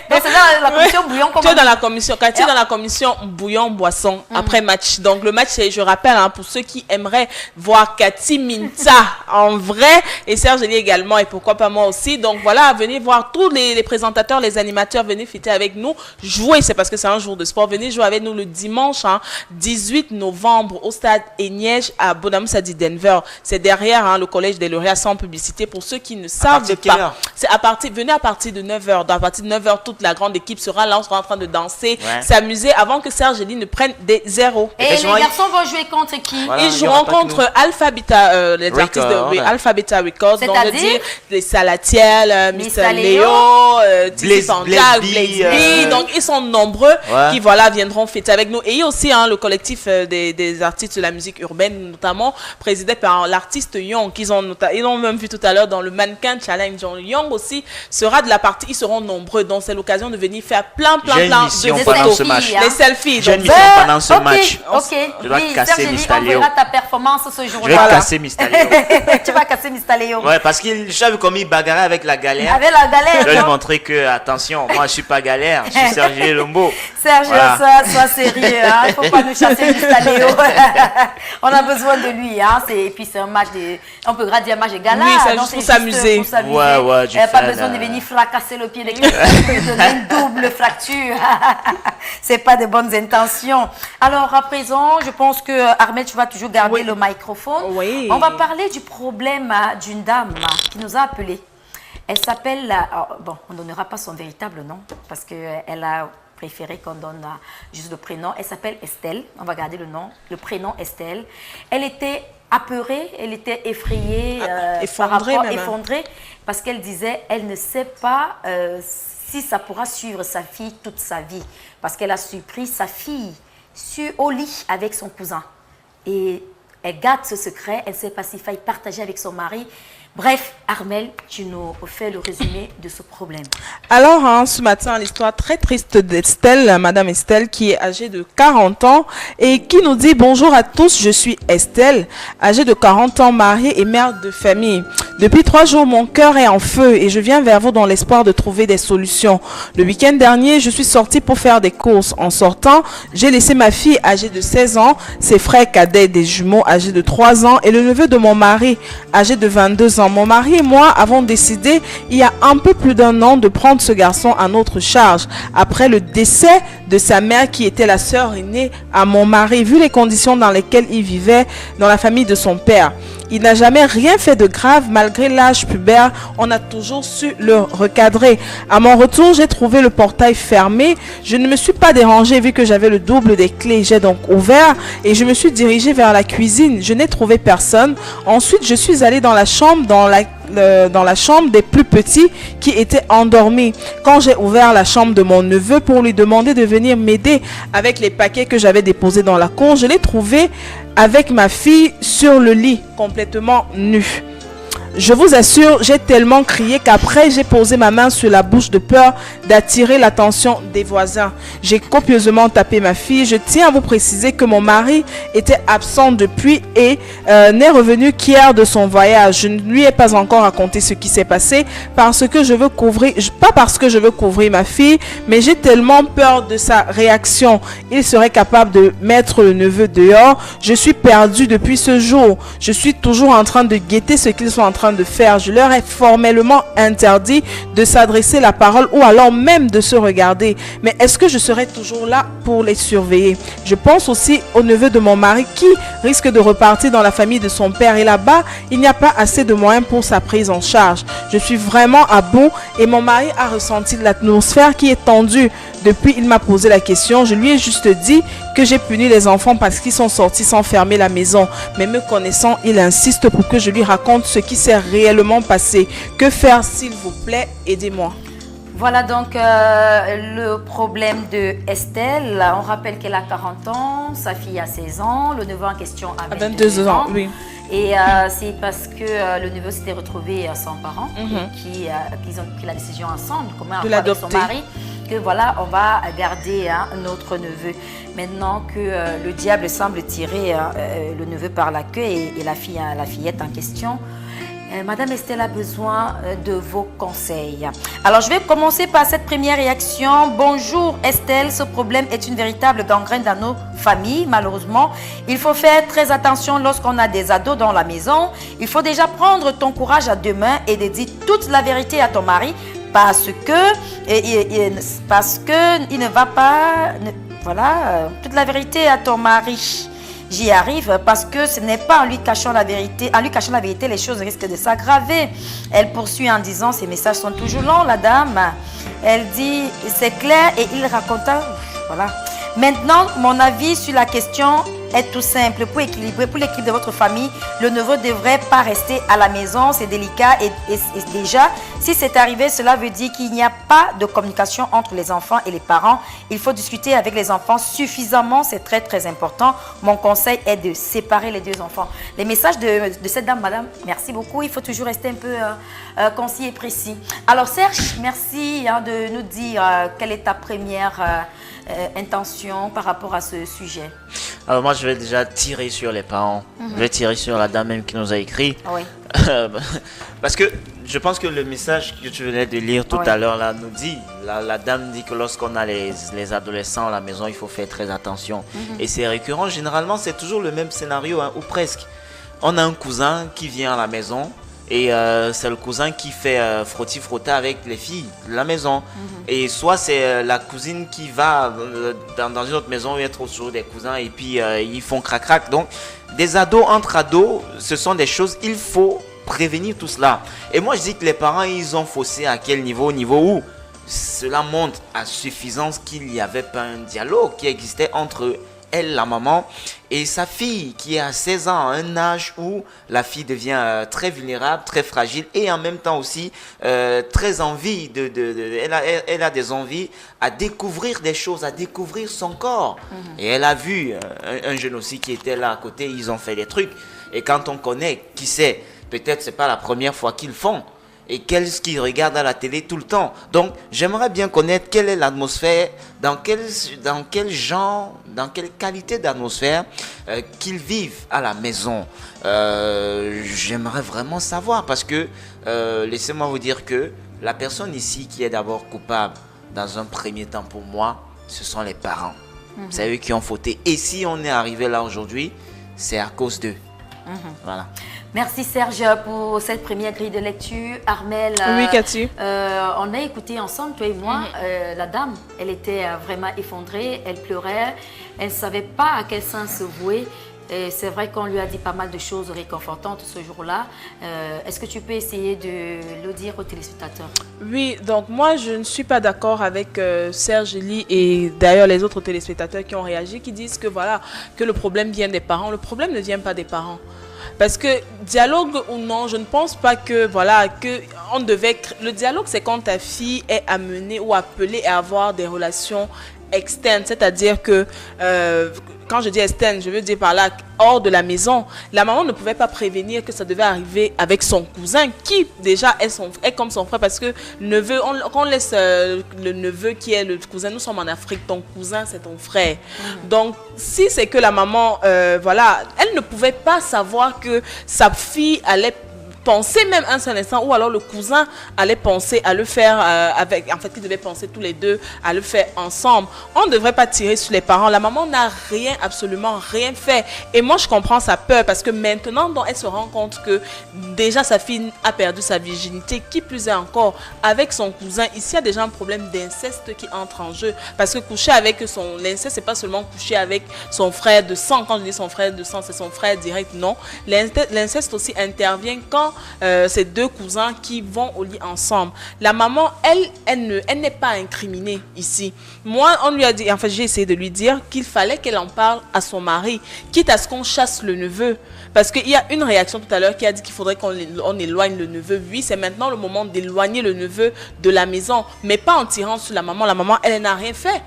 Donc c'est dans la commission bouillon comment? Tu es dans la commission, Cathy est dans la commission bouillon boisson après match. Donc le match, je rappelle, pour ceux qui aimeraient voir Cathy Minta en vrai et Serge Elie également et pourquoi pas moi aussi. Donc voilà, venez voir tous les présentateurs, les animateurs, venez fêter avec nous, jouer, c'est parce que c'est un jour de sport. Venez jouer avec nous le dimanche 18 novembre au stade Eniège à Bonamoussadi Denver. C'est derrière le collège des lauréats sans publicité. Pour ceux qui ne savent pas, c'est venez à partir de 9h. À partir de 9h, toute la grande équipe sera là, on sera en train de danser, s'amuser avant que Serge Elie ne prenne des zéros. Et les garçons vont jouer contre qui? Voilà, ils joueront contre Alpha Beta, les artistes de Alpha Beta Records, donc je dire les Salatiel, Mr. Léo, Titi Panda, Blaze B. Donc ils sont nombreux qui viendront fêter avec nous. Et il y a aussi le collectif des artistes de la musique urbaine, notamment présidé par l'artiste Young, ils l'ont même vu tout à l'heure dans le Mannequin Challenge. Young aussi sera de la partie, ils seront nombreux, donc c'est l'occasion de venir faire plein de photos, les selfies. J'ai une mission pendant ce match. Je dois casser Mr. Léo. On verra ta performance ce jour-là. Je vais casser Mr. Léo. Tu vas casser Mr. Léo. Ouais, parce qu'il savait comme il bagarrait avec la galère. Avec la galère. Je vais lui montrer que, attention, moi je suis pas galère, je suis Serge Lombo. Serge, sois sérieux, il ne faut pas nous chasser Mr. Léo. On a besoin de lui, et puis c'est un match on peut gradir un match de gala. Oui, c'est juste pour s'amuser. Pas besoin de venir fracasser le pied des clients, une double fracture. C'est pas de bonnes intentions. Alors à présent, je pense que Armel, tu vas toujours garder le microphone. Oui. On va parler du problème d'une dame qui nous a appelés. Elle s'appelle, on ne donnera pas son véritable nom parce qu'elle a préféré qu'on donne juste le prénom. Elle s'appelle Estelle, on va garder le prénom Estelle. Elle était apeurée, elle était effrayée, effondrée, parce qu'elle disait elle ne sait pas si ça pourra suivre sa fille toute sa vie, parce qu'elle a surpris sa fille au lit avec son cousin. Et elle garde ce secret, elle ne sait pas s'il faille partager avec son mari, Bref, Armel, tu nous fais le résumé de ce problème. Alors, ce matin, l'histoire très triste d'Estelle, Madame Estelle, qui est âgée de 40 ans et qui nous dit « Bonjour à tous, je suis Estelle, âgée de 40 ans, mariée et mère de famille. Depuis 3 jours, mon cœur est en feu et je viens vers vous dans l'espoir de trouver des solutions. Le week-end dernier, je suis sortie pour faire des courses. En sortant, j'ai laissé ma fille âgée de 16 ans, ses frères cadets, des jumeaux âgés de 3 ans et le neveu de mon mari, âgé de 22 ans. Mon mari et moi avons décidé, il y a un peu plus d'1 an, de prendre ce garçon à notre charge. Après le décès de sa mère, qui était la sœur aînée à mon mari, vu les conditions dans lesquelles il vivait dans la famille de son père. Il n'a jamais rien fait de grave, malgré l'âge pubère, on a toujours su le recadrer. À mon retour, j'ai trouvé le portail fermé. Je ne me suis pas dérangée vu que j'avais le double des clés. J'ai donc ouvert et je me suis dirigée vers la cuisine. Je n'ai trouvé personne. Ensuite, je suis allée dans la chambre, dans la chambre des plus petits qui étaient endormis. Quand j'ai ouvert la chambre de mon neveu pour lui demander de venir m'aider avec les paquets que j'avais déposés dans la cour, je l'ai trouvé avec ma fille sur le lit, complètement nue. Je vous assure, j'ai tellement crié qu'après, j'ai posé ma main sur la bouche de peur d'attirer l'attention des voisins. J'ai copieusement tapé ma fille. Je tiens à vous préciser que mon mari était absent depuis et n'est revenu qu'hier de son voyage. Je ne lui ai pas encore raconté ce qui s'est passé parce que je veux couvrir, pas parce que je veux couvrir ma fille, mais j'ai tellement peur de sa réaction. Il serait capable de mettre le neveu dehors. Je suis perdue depuis ce jour. Je suis toujours en train de guetter ce qu'ils sont en train de faire. Je leur ai formellement interdit de s'adresser la parole ou alors même de se regarder. Mais est-ce que je serai toujours là pour les surveiller? Je pense aussi au neveu de mon mari qui risque de repartir dans la famille de son père et là-bas, il n'y a pas assez de moyens pour sa prise en charge. Je suis vraiment à bout et mon mari a ressenti l'atmosphère qui est tendue. Depuis, il m'a posé la question. Je lui ai juste dit que j'ai puni les enfants parce qu'ils sont sortis sans fermer la maison. Mais me connaissant, il insiste pour que je lui raconte ce qui s'est réellement passé. Que faire, s'il vous plaît? Aidez-moi. Voilà donc le problème de Estelle. On rappelle qu'elle a 40 ans, sa fille a 16 ans, le neveu en question a 22 ans. Oui. Et c'est parce que le neveu s'était retrouvé sans parents et qu'ils ont pris la décision ensemble, comment de avec son l'adopter. mari, que voilà, on va garder notre neveu. Maintenant que le diable semble tirer le neveu par la queue et la fillette en question, Madame Estelle a besoin de vos conseils. Alors, je vais commencer par cette première réaction. Bonjour Estelle, ce problème est une véritable gangrène dans nos familles, malheureusement. Il faut faire très attention lorsqu'on a des ados dans la maison. Il faut déjà prendre ton courage à deux mains et de dire toute la vérité à ton mari parce que il ne va pas... Voilà, toute la vérité à ton mari. J'y arrive parce que ce n'est pas en lui cachant la vérité. En lui cachant la vérité, les choses risquent de s'aggraver. Elle poursuit en disant, ces messages sont toujours longs, la dame. Elle dit, c'est clair et il raconta. Voilà. Maintenant, mon avis sur la question est tout simple. Pour l'équilibre de votre famille, le neveu ne devrait pas rester à la maison. C'est délicat et déjà, si c'est arrivé, cela veut dire qu'il n'y a pas de communication entre les enfants et les parents. Il faut discuter avec les enfants suffisamment. C'est très, très important. Mon conseil est de séparer les deux enfants. Les messages de cette dame, madame, merci beaucoup. Il faut toujours rester un peu concis et précis. Alors, Serge, merci de nous dire quelle est ta première intention par rapport à ce sujet. Alors moi je vais déjà tirer sur les parents. Je vais tirer sur la dame même qui nous a écrit. Oui. Parce que je pense que le message que tu venais de lire tout à l'heure là nous dit, la dame dit que lorsqu'on a les adolescents à la maison, il faut faire très attention. Et c'est récurrent, généralement c'est toujours le même scénario, ou presque. On a un cousin qui vient à la maison et c'est le cousin qui fait frotti-frotta avec les filles de la maison. Et soit c'est la cousine qui va dans une autre maison où il y a trop souvent des cousins et puis ils font crac-crac. Donc des ados entre ados, ce sont des choses, il faut prévenir tout cela. Et moi je dis que les parents ils ont faussé à quel niveau? Au niveau où cela montre à suffisance qu'il n'y avait pas un dialogue qui existait entre elle, la maman, et sa fille qui a 16 ans, un âge où la fille devient très vulnérable, très fragile et en même temps aussi très envie elle a des envies à découvrir des choses, à découvrir son corps. Et elle a vu un jeune aussi qui était là à côté, ils ont fait des trucs. Et quand on connaît qui c'est peut-être c'est pas la première fois qu'ils font. Et qu'est-ce qu'ils regardent à la télé tout le temps. Donc, j'aimerais bien connaître quelle est l'atmosphère, dans quel genre, dans quelle qualité d'atmosphère qu'ils vivent à la maison. J'aimerais vraiment savoir parce que, laissez-moi vous dire que la personne ici qui est d'abord coupable, dans un premier temps pour moi, ce sont les parents. C'est eux qui ont fauté. Et si on est arrivé là aujourd'hui, c'est à cause d'eux. Voilà. Merci Serge pour cette première grille de lecture. Armel, oui, Cathy. On a écouté ensemble, toi et moi, la dame, elle était vraiment effondrée, elle pleurait, elle ne savait pas à quel sens se vouer. C'est vrai qu'on lui a dit pas mal de choses réconfortantes ce jour-là. Est-ce que tu peux essayer de le dire aux téléspectateurs? Oui, donc moi je ne suis pas d'accord avec Serge Ly et d'ailleurs les autres téléspectateurs qui ont réagi, qui disent que voilà, que le problème vient des parents. Le problème ne vient pas des parents. Parce que dialogue ou non, je ne pense pas que voilà que on devait. Le dialogue, c'est quand ta fille est amenée ou appelée à avoir des relations externes, c'est-à-dire que quand je dis externe, je veux dire par là hors de la maison. La maman ne pouvait pas prévenir que ça devait arriver avec son cousin qui déjà est comme son frère parce que neveu, on laisse le neveu qui est le cousin. Nous sommes en Afrique, ton cousin c'est ton frère. Donc si c'est que la maman, voilà, elle ne pouvait pas savoir que sa fille allait penser même un seul instant, ou alors le cousin allait penser à le faire avec, en fait, ils devaient penser tous les deux à le faire ensemble. On ne devrait pas tirer sur les parents. La maman n'a rien, absolument rien fait. Et moi, je comprends sa peur parce que maintenant, elle se rend compte que déjà sa fille a perdu sa virginité, qui plus est encore avec son cousin. Ici, il y a déjà un problème d'inceste qui entre en jeu parce que coucher avec l'inceste, c'est pas seulement coucher avec son frère de sang. Quand je dis son frère de sang, c'est son frère direct, non. L'inceste aussi intervient quand ces deux cousins qui vont au lit ensemble. La maman, elle n'est pas incriminée ici. Moi, on lui a dit, enfin j'ai essayé de lui dire qu'il fallait qu'elle en parle à son mari, quitte à ce qu'on chasse le neveu. Parce qu'il y a une réaction tout à l'heure qui a dit qu'il faudrait qu'on éloigne le neveu. Oui, c'est maintenant le moment d'éloigner le neveu de la maison, mais pas en tirant sur la maman. La maman, elle n'a rien fait.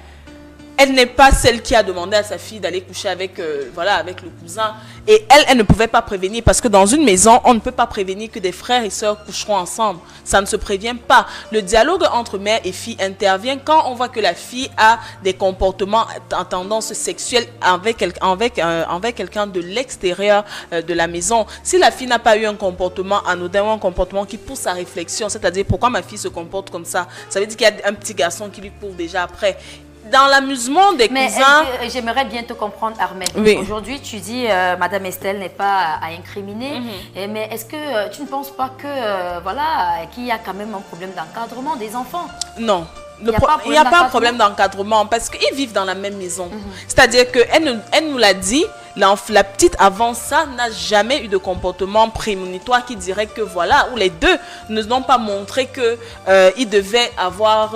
Elle n'est pas celle qui a demandé à sa fille d'aller coucher avec, avec le cousin. Et elle ne pouvait pas prévenir parce que dans une maison, on ne peut pas prévenir que des frères et sœurs coucheront ensemble. Ça ne se prévient pas. Le dialogue entre mère et fille intervient quand on voit que la fille a des comportements en tendance sexuelle avec quelqu'un de l'extérieur de la maison. Si la fille n'a pas eu un comportement anodin ou un comportement qui pousse à réflexion, c'est-à-dire pourquoi ma fille se comporte comme ça veut dire qu'il y a un petit garçon qui lui court déjà après. Dans l'amusement des cousins... J'aimerais bien te comprendre, Armel. Oui. Aujourd'hui, tu dis Madame Estelle n'est pas à incriminer. Mais est-ce que tu ne penses pas que qu'il y a quand même un problème d'encadrement des enfants? Non. Il n'y a pas un problème d'encadrement parce qu'ils vivent dans la même maison. C'est-à-dire qu'elle nous l'a dit, la petite avant ça n'a jamais eu de comportement prémonitoire qui dirait que voilà, ou les deux ne n'ont pas montré qu'ils devaient avoir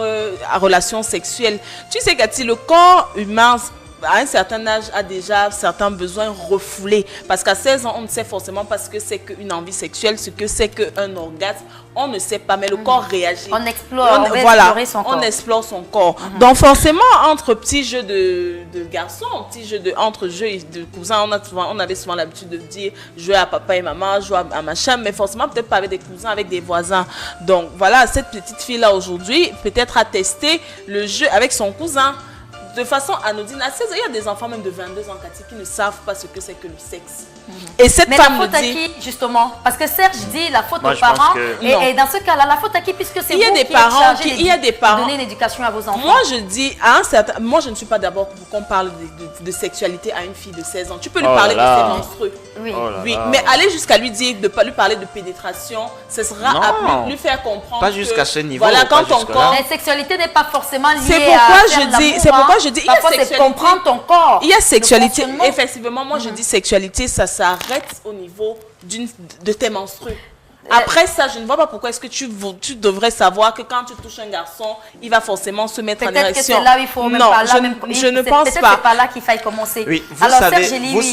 relation sexuelle. Tu sais, Cathy, le corps humain, à un certain âge, a déjà certains besoins refoulés. Parce qu'à 16 ans, on ne sait forcément pas ce que c'est qu'une envie sexuelle, ce que c'est qu'un orgasme. On ne sait pas, mais le corps réagit. On explore, on explore son corps. Donc forcément, entre petits jeux de garçons, entre jeux de cousins, on avait souvent l'habitude de dire jouer à papa et maman, jouer à machin, mais forcément peut-être pas avec des cousins, avec des voisins. Donc voilà, cette petite fille-là aujourd'hui, peut-être a testé le jeu avec son cousin. De façon anodine, à 16 ans, il y a des enfants même de 22 ans, Cathy, qui ne savent pas ce que c'est que le sexe. Et cette femme la faute à qui, justement? Parce que Serge dit la faute aux parents. Et dans ce cas-là, la faute à qui? Puisque c'est vous qui êtes chargé de donner l'éducation à vos enfants. Moi, je dis, moi, je ne suis pas d'abord pour qu'on parle de sexualité à une fille de 16 ans. Tu peux lui parler de ses menstrues. Oui, mais aller jusqu'à lui dire, de pas lui parler de pénétration, ce sera lui faire comprendre. Pas jusqu'à ce niveau. Voilà, quand ton corps. La sexualité n'est pas forcément liée C'est pourquoi je dis, il y a sexualité. Comprendre ton corps. Il y a sexualité. Effectivement, moi, je dis sexualité, ça s'arrête au niveau de tes menstrues. Après ça, je ne vois pas pourquoi est-ce que tu devrais savoir que quand tu touches un garçon, il va forcément se mettre en érection. Peut-être que c'est là où il faut même pas. Je ne pense pas. C'est pas là qu'il faille commencer. Oui,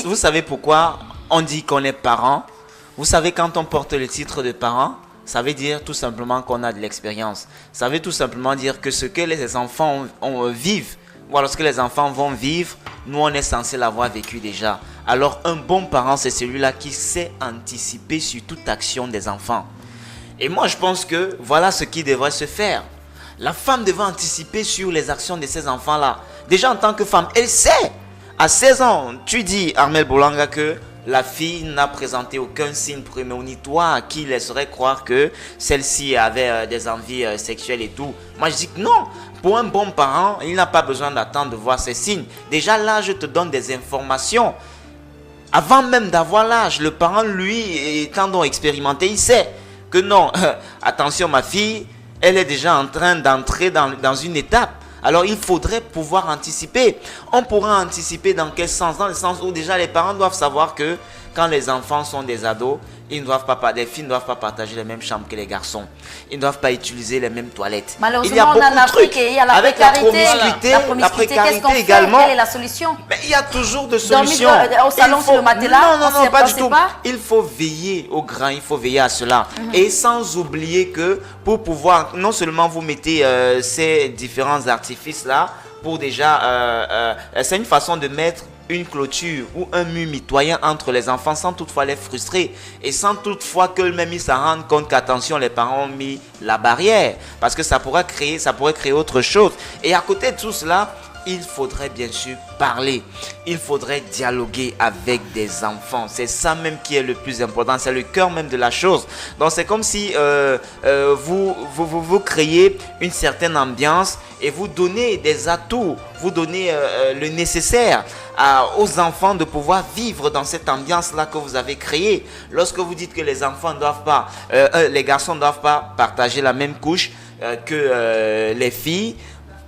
vous savez pourquoi on dit qu'on est parent? Vous savez, quand on porte le titre de parent, ça veut dire tout simplement qu'on a de l'expérience. Ça veut tout simplement dire que ce que les enfants vivent, ou alors ce que les enfants vont vivre, nous on est censé l'avoir vécu déjà. Alors un bon parent, c'est celui-là qui sait anticiper sur toute action des enfants. Et moi je pense que voilà ce qui devrait se faire. La femme devrait anticiper sur les actions de ces enfants-là. Déjà en tant que femme, elle sait. À 16 ans, tu dis, Armel Bolanga, que la fille n'a présenté aucun signe prémonitoire qui laisserait croire que celle-ci avait des envies sexuelles et tout. Moi je dis que non. Pour un bon parent, il n'a pas besoin d'attendre de voir ces signes. Déjà là, je te donne des informations. Avant même d'avoir l'âge, le parent, lui, étant donc expérimenté, il sait que non, attention ma fille, elle est déjà en train d'entrer dans une étape. Alors il faudrait pouvoir anticiper. On pourra anticiper dans quel sens? Dans le sens où déjà les parents doivent savoir que quand les enfants sont des ados, ils ne doivent pas, les filles ne doivent pas partager les mêmes chambres que les garçons. Ils ne doivent pas utiliser les mêmes toilettes. Malheureusement, il y a beaucoup on a de trucs. Et il y a la avec précarité, la précarité qu'est-ce qu'on également. fait? Quelle est la solution? Mais il y a toujours de solutions. Dormir au salon sur le matelas? Non, pas du tout. Il faut veiller au grand, il faut veiller à cela. Et sans oublier que pour pouvoir, non seulement vous mettez ces différents artifices-là, pour déjà, c'est une façon de mettre une clôture ou un mur mitoyen entre les enfants sans toutefois les frustrer et sans toutefois qu'eux-mêmes ils s'en rendent compte qu'attention, les parents ont mis la barrière parce que ça pourrait créer autre chose. Et à côté de tout cela, il faudrait bien sûr parler, il faudrait dialoguer avec des enfants. C'est ça même qui est le plus important, c'est le cœur même de la chose. Donc c'est comme si vous créez une certaine ambiance et vous donnez des atouts, vous donnez le nécessaire aux enfants de pouvoir vivre dans cette ambiance-là que vous avez créée. Lorsque vous dites que les enfants ne doivent pas, les garçons ne doivent pas partager la même couche que les filles,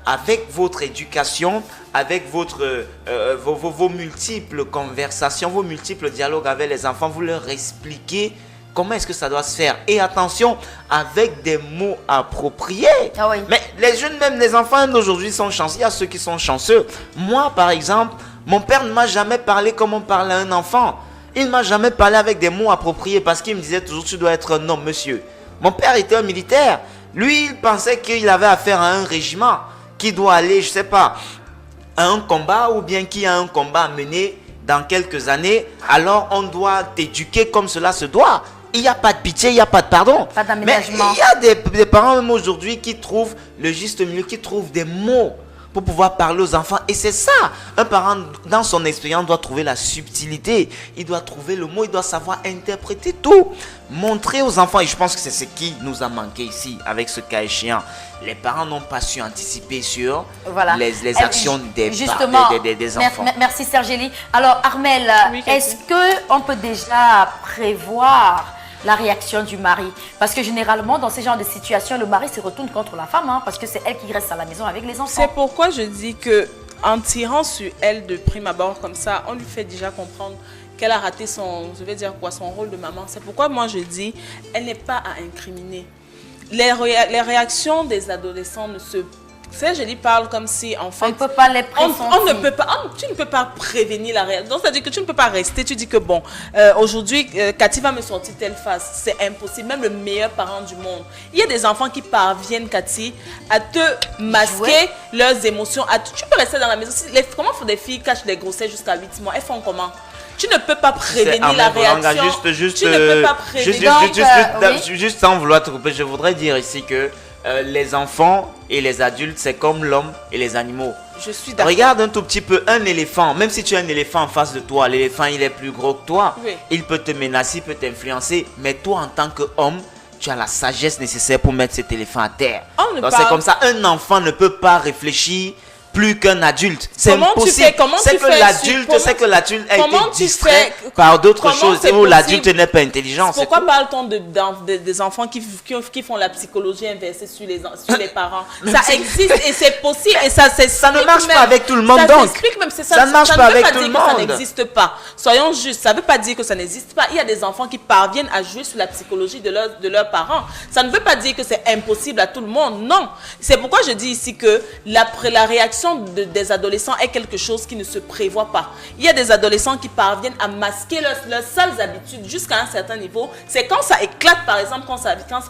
avec votre éducation, avec vos multiples conversations, vos multiples dialogues avec les enfants, vous leur expliquez comment est-ce que ça doit se faire. Et attention, avec des mots appropriés. Ah oui. Mais les jeunes, même les enfants d'aujourd'hui sont chanceux. Il y a ceux qui sont chanceux. Moi, par exemple, mon père ne m'a jamais parlé comme on parle à un enfant. Il ne m'a jamais parlé avec des mots appropriés parce qu'il me disait toujours, tu dois être un homme, monsieur. Mon père était un militaire. Lui, il pensait qu'il avait affaire à un régiment qui doit aller, je ne sais pas, à un combat ou bien qui a un combat à mener dans quelques années. Alors, on doit t'éduquer comme cela se doit. Il n'y a pas de pitié, il n'y a pas de pardon. Pas d'aménagement. Mais il y a des parents même aujourd'hui qui trouvent le juste milieu, qui trouvent des mots pour pouvoir parler aux enfants. Et c'est ça. Un parent, dans son expérience, doit trouver la subtilité. Il doit trouver le mot, il doit savoir interpréter tout. Montrer aux enfants, et je pense que c'est ce qui nous a manqué ici, avec ce cas échéant. Les parents n'ont pas su anticiper sur les actions des enfants. Merci Sergélie. Alors Armel, est-ce qu'on peut déjà prévoir la réaction du mari? Parce que généralement, dans ce genre de situation, le mari se retourne contre la femme, parce que c'est elle qui reste à la maison avec les enfants. C'est pourquoi je dis que en tirant sur elle de prime abord comme ça, on lui fait déjà comprendre qu'elle a raté son rôle de maman. C'est pourquoi moi je dis, elle n'est pas à incriminer. Les réactions des adolescents ne se... Je lui parle comme si, en fait... On ne peut pas les pressentir. Tu ne peux pas prévenir la réaction. Donc, c'est-à-dire que tu ne peux pas rester. Tu dis que, bon, aujourd'hui, Cathy va me sortir telle face. C'est impossible. Même le meilleur parent du monde. Il y a des enfants qui parviennent, Cathy, à te masquer leurs émotions. Tu peux rester dans la maison. Comment font des filles cachent des grossesses jusqu'à 8 mois? Elles font comment? Tu ne peux pas prévenir la réaction. Tu ne peux pas prévenir. Juste sans vouloir te couper, je voudrais dire ici que les enfants et les adultes, c'est comme l'homme et les animaux. Je suis d'accord. Regarde un tout petit peu un éléphant. Même si tu as un éléphant en face de toi, l'éléphant il est plus gros que toi. Oui. Il peut te menacer, il peut t'influencer. Mais toi, en tant qu'homme, tu as la sagesse nécessaire pour mettre cet éléphant à terre. Donc c'est comme ça, un enfant ne peut pas réfléchir plus qu'un adulte. C'est impossible. C'est que l'adulte a été distrait par d'autres choses où l'adulte n'est pas intelligent. Pourquoi parle-t-on des enfants qui font la psychologie inversée sur les parents? Ça existe et c'est possible et ça ne marche pas avec tout le monde. Ça ne marche pas avec tout le monde. Ça n'existe pas. Soyons justes. Ça ne veut pas dire que ça n'existe pas. Il y a des enfants qui parviennent à jouer sur la psychologie de leurs parents. Ça ne veut pas dire que c'est impossible à tout le monde. Non. C'est pourquoi je dis ici que la réaction réaction des adolescents est quelque chose qui ne se prévoit pas. Il y a des adolescents qui parviennent à masquer leurs seules habitudes jusqu'à un certain niveau. C'est quand ça éclate, par exemple,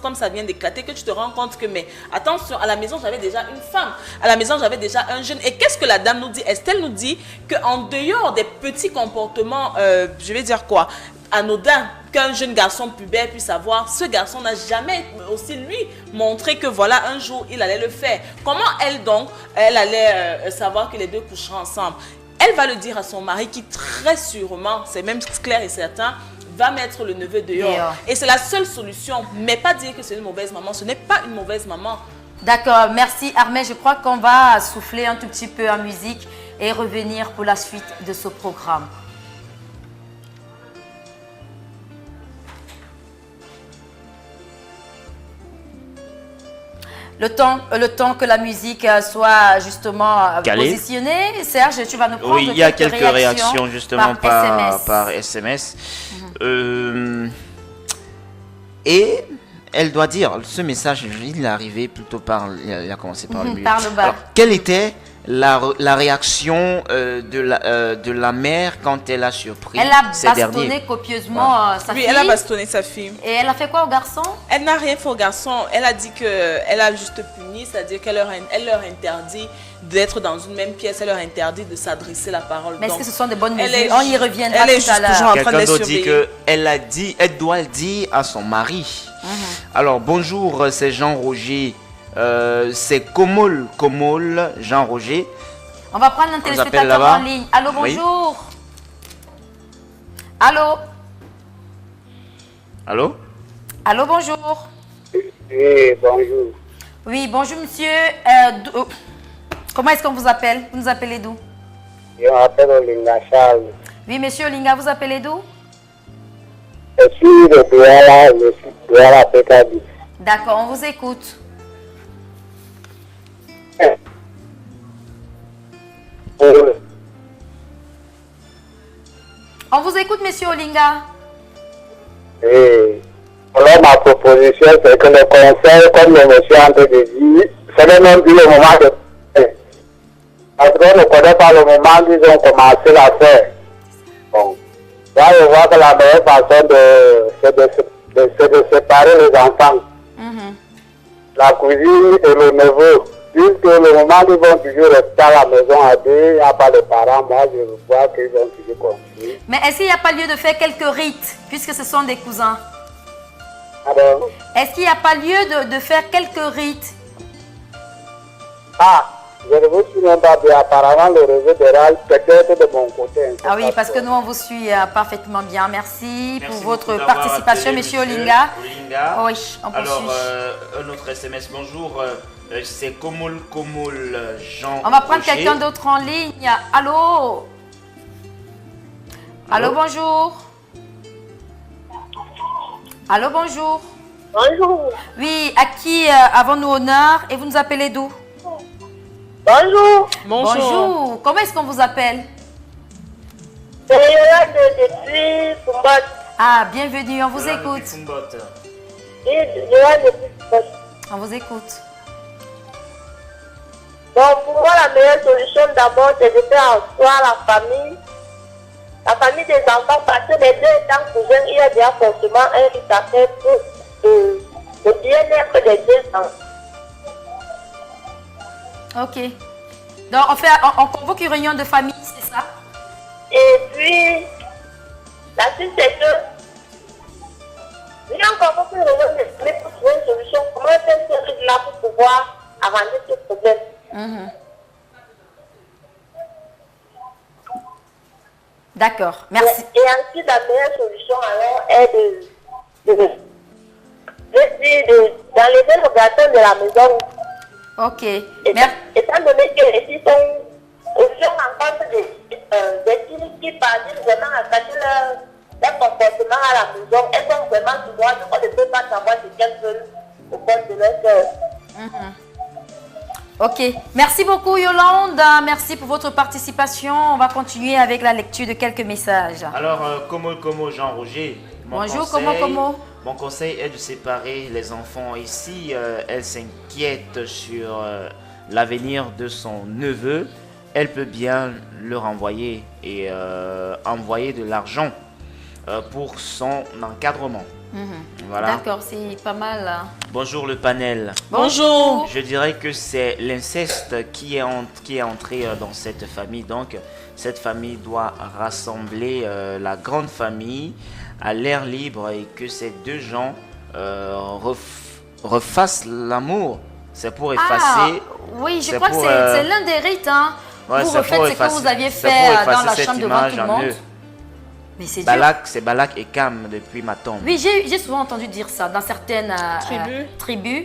comme ça vient d'éclater, que tu te rends compte que, mais attention, à la maison, j'avais déjà une femme. À la maison, j'avais déjà un jeune. Et qu'est-ce que la dame nous dit? Estelle nous dit qu'en dehors des petits comportements, je vais dire quoi, anodin qu'un jeune garçon pubère puisse avoir, ce garçon n'a jamais aussi lui montré que voilà un jour il allait le faire. Comment elle donc, elle allait savoir que les deux coucheront ensemble? Elle va le dire à son mari qui très sûrement, c'est même clair et certain, va mettre le neveu dehors. Et c'est la seule solution, mais pas dire que c'est une mauvaise maman, ce n'est pas une mauvaise maman. D'accord, merci Armel, je crois qu'on va souffler un tout petit peu en musique et revenir pour la suite de ce programme. Le temps que la musique soit justement positionnée. Serge, tu vas nous prendre il y a quelques réactions justement par SMS. Et elle doit dire, ce message, il est arrivé plutôt il a commencé par le milieu. Par le bas. Alors, quelle était la réaction de la mère quand elle a surpris ces derniers? Elle a bastonné copieusement sa fille. Oui, elle a bastonné sa fille. Et elle a fait quoi au garçon? Elle n'a rien fait au garçon. Elle a dit qu'elle a juste puni, c'est-à-dire qu'elle leur interdit d'être dans une même pièce, elle leur interdit de s'adresser la parole. Mais est-ce que ce sont des bonnes mesures? On y reviendra tout à l'heure. Quelqu'un d'autre dit qu'elle doit le dire à son mari. Alors, bonjour, c'est Jean-Roger. C'est Komol, Jean-Roger. On va prendre un téléspectateur en ligne. Allô, bonjour. Oui. Allô. Allô. Allô, bonjour. Oui, bonjour. Oui, bonjour, monsieur. Comment est-ce qu'on vous appelle? Vous nous appelez d'où? Je m'appelle Olinga Charles. Oui, monsieur Olinga, vous appelez d'où? Je suis de Douala, Pécadi. D'accord, on vous écoute. On vous écoute, monsieur Olinga. Oui. Alors, ma proposition, c'est que le conseil, comme le monsieur a dit, c'est le même le moment de... Parce qu'on ne connaît pas le moment qu'ils ont commencé à faire. Bon. Là, je vois que la meilleure façon c'est de séparer les enfants. La cousine et le neveu. Puisque le moment où ils vont toujours rester à la maison à deux, il n'y a pas de parents, moi je vois qu'ils vont toujours construire. Mais est-ce qu'il n'y a pas lieu de faire quelques rites, puisque ce sont des cousins? Alors, est-ce qu'il n'y a pas lieu de faire quelques rites? Ah, je ne vous souviens pas bien, apparemment le réseau de RAL peut-être de mon côté. Ah oui, parce que nous on vous suit parfaitement bien. Merci pour votre participation, monsieur Olinga. Oui, on poursuit. Alors, un autre SMS, bonjour. C'est Komol Jean. On va prendre quelqu'un d'autre en ligne. Allô? Allô, bonjour. Allô, bonjour. Bonjour. Oui, à qui avons-nous honneur? Et vous nous appelez d'où? Bonjour. Bonjour. Comment est-ce qu'on vous appelle? C'est Yolande depuis Fumbat. Ah, bienvenue, on vous écoute. Oui, Yolande depuis Fumbat. On vous écoute. Bon, pour moi, la meilleure solution d'abord, c'est de faire en soi la famille des enfants, parce que les deux étant cousins, il y a déjà forcément un rite à faire pour le bien-être des deux enfants. Ok. Donc, on convoque une réunion de famille, c'est ça? Et puis, la suite, c'est que, il y a encore une réunion de famille pour trouver une solution. Comment faire ce rite-là pour pouvoir arranger ce problème? D'accord, merci. Et ensuite, la meilleure solution alors est d'enlever le gâteau de la maison. Ok. Étant donné que les filles sont en compte des filles qui parviennent vraiment à cacher leur comportement à la maison, elles sont vraiment souvent, on ne peut pas savoir ce qu'elles veulent au fond de leur cœur. Ok, merci beaucoup Yolande, merci pour votre participation. On va continuer avec la lecture de quelques messages. Alors, Como Jean-Roger. Bonjour, Como. Mon conseil est de séparer les enfants. Ici, elle s'inquiète sur l'avenir de son neveu, elle peut bien le renvoyer et envoyer de l'argent pour son encadrement. Voilà. D'accord, c'est pas mal. Bonjour le panel. Bonjour. Je dirais que c'est l'inceste qui est entré dans cette famille. Donc, cette famille doit rassembler la grande famille à l'air libre et que ces deux gens refassent l'amour. C'est pour effacer. Oui, je crois que c'est l'un des rites. Hein. Ouais, vous refaites ce que vous aviez fait dans la chambre devant tout le monde. Mais c'est Balak et Cam depuis ma tombe. Oui, j'ai souvent entendu dire ça dans certaines tribus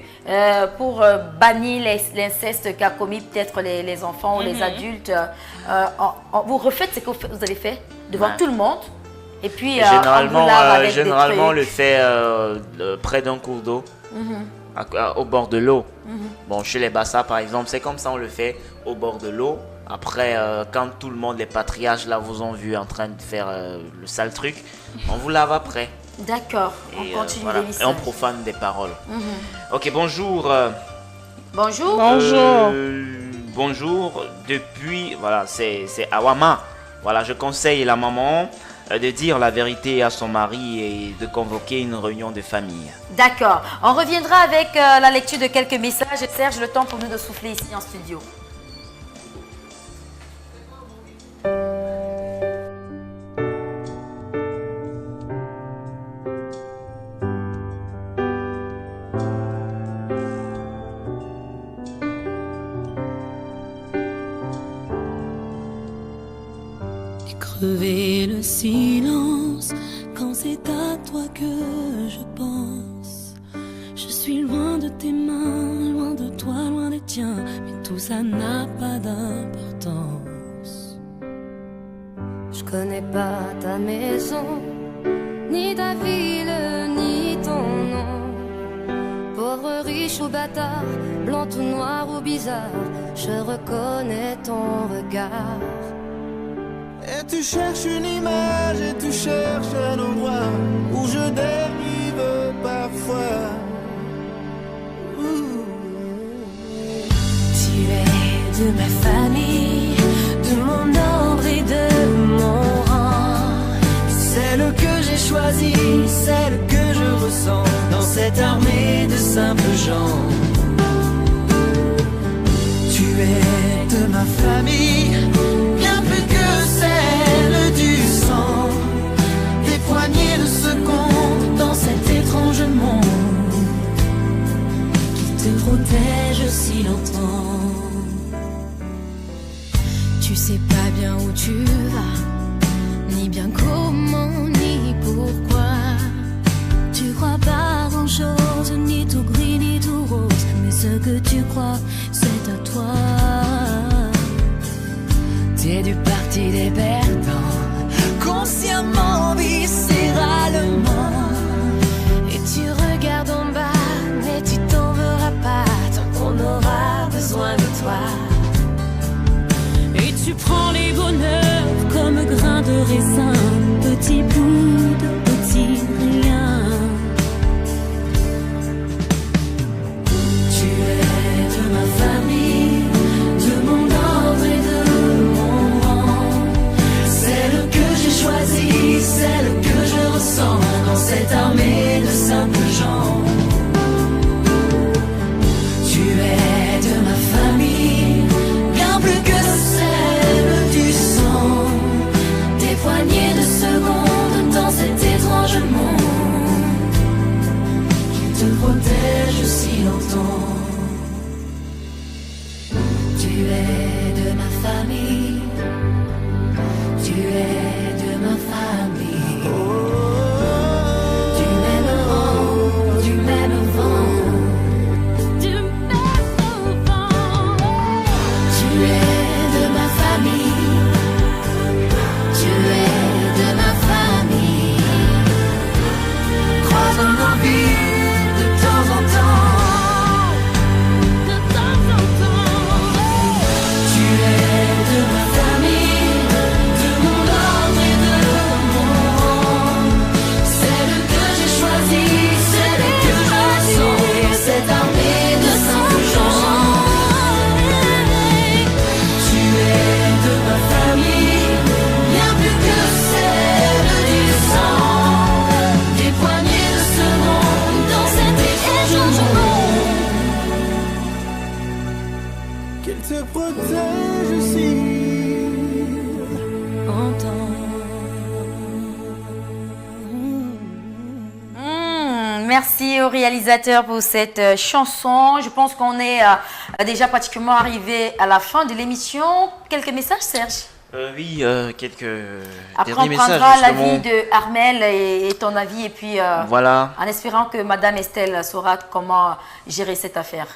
pour bannir l'inceste qu'a commis peut-être les enfants ou les adultes. Vous refaites ce que vous avez fait devant tout le monde. Et puis, généralement on le fait près d'un cours d'eau, au bord de l'eau. Bon, chez les Bassa par exemple, c'est comme ça on le fait au bord de l'eau. Après, quand tout le monde, les patriarches là vous ont vu en train de faire le sale truc, on vous lave après. D'accord, on continue l'émission. Et on profane des paroles. Ok, bonjour. Bonjour. Bonjour, depuis, voilà, c'est Awama. Voilà, je conseille la maman de dire la vérité à son mari et de convoquer une réunion de famille. D'accord, on reviendra avec la lecture de quelques messages. Serge, le temps pour nous de souffler ici en studio. Crever le silence quand c'est à toi que je pense. Je suis loin de tes mains, loin de toi, loin des tiens, mais tout ça n'a pas d'importance. Je connais pas ta maison, ni ta ville, ni ton nom. Pauvre, riche ou bâtard, blanc ou noir ou bizarre, je reconnais ton regard. Et tu cherches une image et tu cherches un endroit où je dérive parfois. Tu es de ma famille, de mon ordre et de mon rang. Celle que j'ai choisie, celle que je ressens dans cette armée de simples gens. Tu es de ma famille, bien plus que celle du sang. Des poignées de secondes dans cet étrange monde qui te protège si longtemps. Tu sais pas bien où tu vas, ni bien comment, ni pourquoi. Tu crois pas grand chose, ni tout gris, ni tout rose, mais ce que tu crois, c'est à toi. T'es du parti des perdants, consciemment, viscéralement. Et tu regardes en bas, mais tu t'en verras pas tant qu'on aura besoin de toi. Et tu prends les bonheurs comme grains de raisin, petit bout de petit rien. Tu es de ma famille, de mon ordre et de mon rang. Celle que j'ai choisie, celle que je ressens dans cette armée de simples gens. Tu es de ma famille, bien plus que celle du sang. Des poignées de secondes dans cet étrange Merci au réalisateur pour cette chanson. Je pense qu'on est déjà pratiquement arrivé à la fin de l'émission. Quelques messages, Serge? Oui, quelques Après, derniers on messages. prendra l'avis de Armel et ton avis. Et puis, voilà. En espérant que Madame Estelle saura comment gérer cette affaire.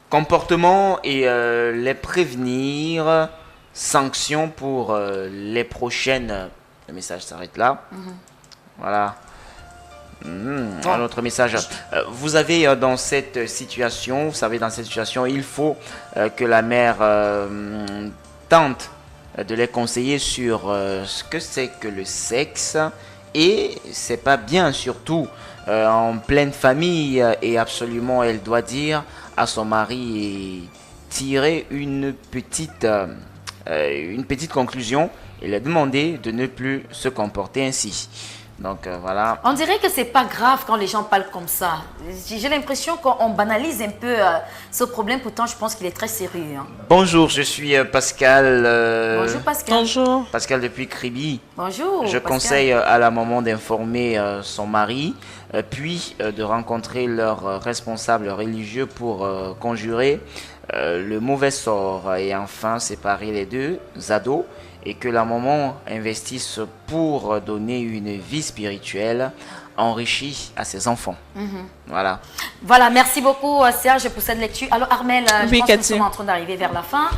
Comportement et les prévenir. Sanctions pour les prochaines. Le message s'arrête là. Voilà. Un autre message. Vous avez dans cette situation, il faut que la mère tente de les conseiller sur ce que c'est que le sexe, et c'est pas bien, surtout en pleine famille, et absolument elle doit dire à son mari et tirer une petite conclusion et lui demander de ne plus se comporter ainsi. Donc voilà. On dirait que c'est pas grave quand les gens parlent comme ça. J'ai l'impression qu'on banalise un peu ce problème. Pourtant, je pense qu'il est très sérieux. Hein. Bonjour, je suis Pascal. Bonjour Pascal. Bonjour. Pascal depuis Kribi. Bonjour. Je conseille à la maman d'informer son mari, puis de rencontrer leur responsable religieux pour conjurer le mauvais sort et enfin séparer les deux ados, et que la maman investisse pour donner une vie spirituelle enrichie à ses enfants. Voilà. Voilà, merci beaucoup Serge pour cette lecture. Alors Armel, je pense que nous sommes en train d'arriver vers la fin.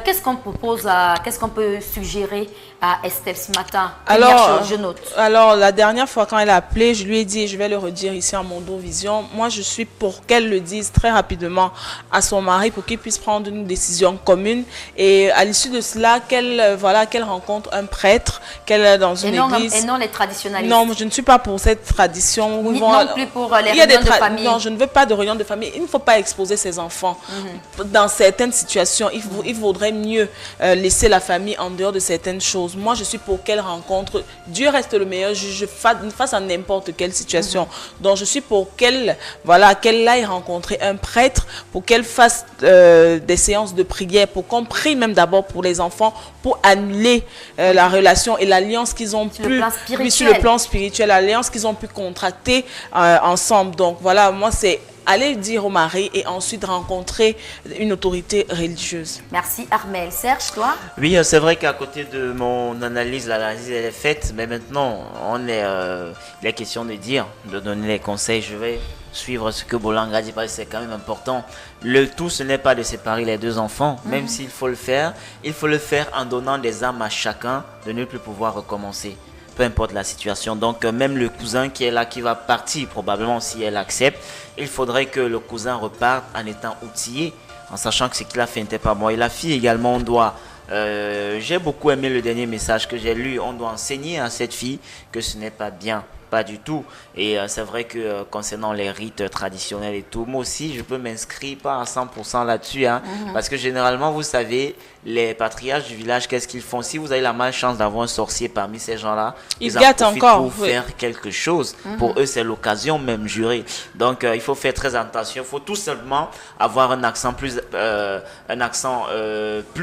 Qu'est-ce qu'on propose, qu'est-ce qu'on peut suggérer à Estelle ce matin? Alors, je note. Alors, la dernière fois quand elle a appelé, je lui ai dit, et je vais le redire ici à Mondo Vision, moi je suis pour qu'elle le dise très rapidement à son mari pour qu'il puisse prendre une décision commune, et à l'issue de cela, qu'elle rencontre un prêtre, qu'elle est dans une église. Et non les traditionnalistes. Non, je ne suis pas pour cette tradition. Non plus pour les réunions de famille. Non, je ne veux pas de réunion de famille. Il ne faut pas exposer ses enfants. Dans certaines situations, il vaudrait mieux laisser la famille en dehors de certaines choses. Moi, je suis pour qu'elle rencontre, Dieu reste le meilleur juge face à n'importe quelle situation. Donc, je suis pour qu'elle aille rencontrer un prêtre, pour qu'elle fasse des séances de prière, pour qu'on prie même d'abord pour les enfants, pour annuler la relation et l'alliance qu'ils ont pu, sur le plan spirituel, l'alliance qu'ils ont pu contracter ensemble. Donc, voilà, moi, c'est aller dire au mari et ensuite rencontrer une autorité religieuse. Merci Armel. Serge, toi? Oui, c'est vrai qu'à côté de mon analyse, l'analyse elle est faite, mais maintenant il est question de donner les conseils. Je vais suivre ce que Bolang a dit parce que c'est quand même important. Le tout, ce n'est pas de séparer les deux enfants, même s'il faut le faire. Il faut le faire en donnant des armes à chacun de ne plus pouvoir recommencer. Peu importe la situation. Donc même le cousin qui est là, qui va partir probablement si elle accepte, il faudrait que le cousin reparte en étant outillé, en sachant que ce qu'il a fait n'était pas bon. Et la fille également, on doit... j'ai beaucoup aimé le dernier message que j'ai lu. On doit enseigner à cette fille que ce n'est pas bien. Pas du tout. Et c'est vrai que concernant les rites traditionnels et tout, moi aussi je peux m'inscrire pas à 100% là-dessus, parce que généralement, vous savez, les patriarches du village, qu'est-ce qu'ils font? Si vous avez la malchance d'avoir un sorcier parmi ces gens-là, ils en profitent pour faire quelque chose. Pour eux, c'est l'occasion même jurée. Donc il faut faire très attention. Il faut tout simplement avoir un accent plus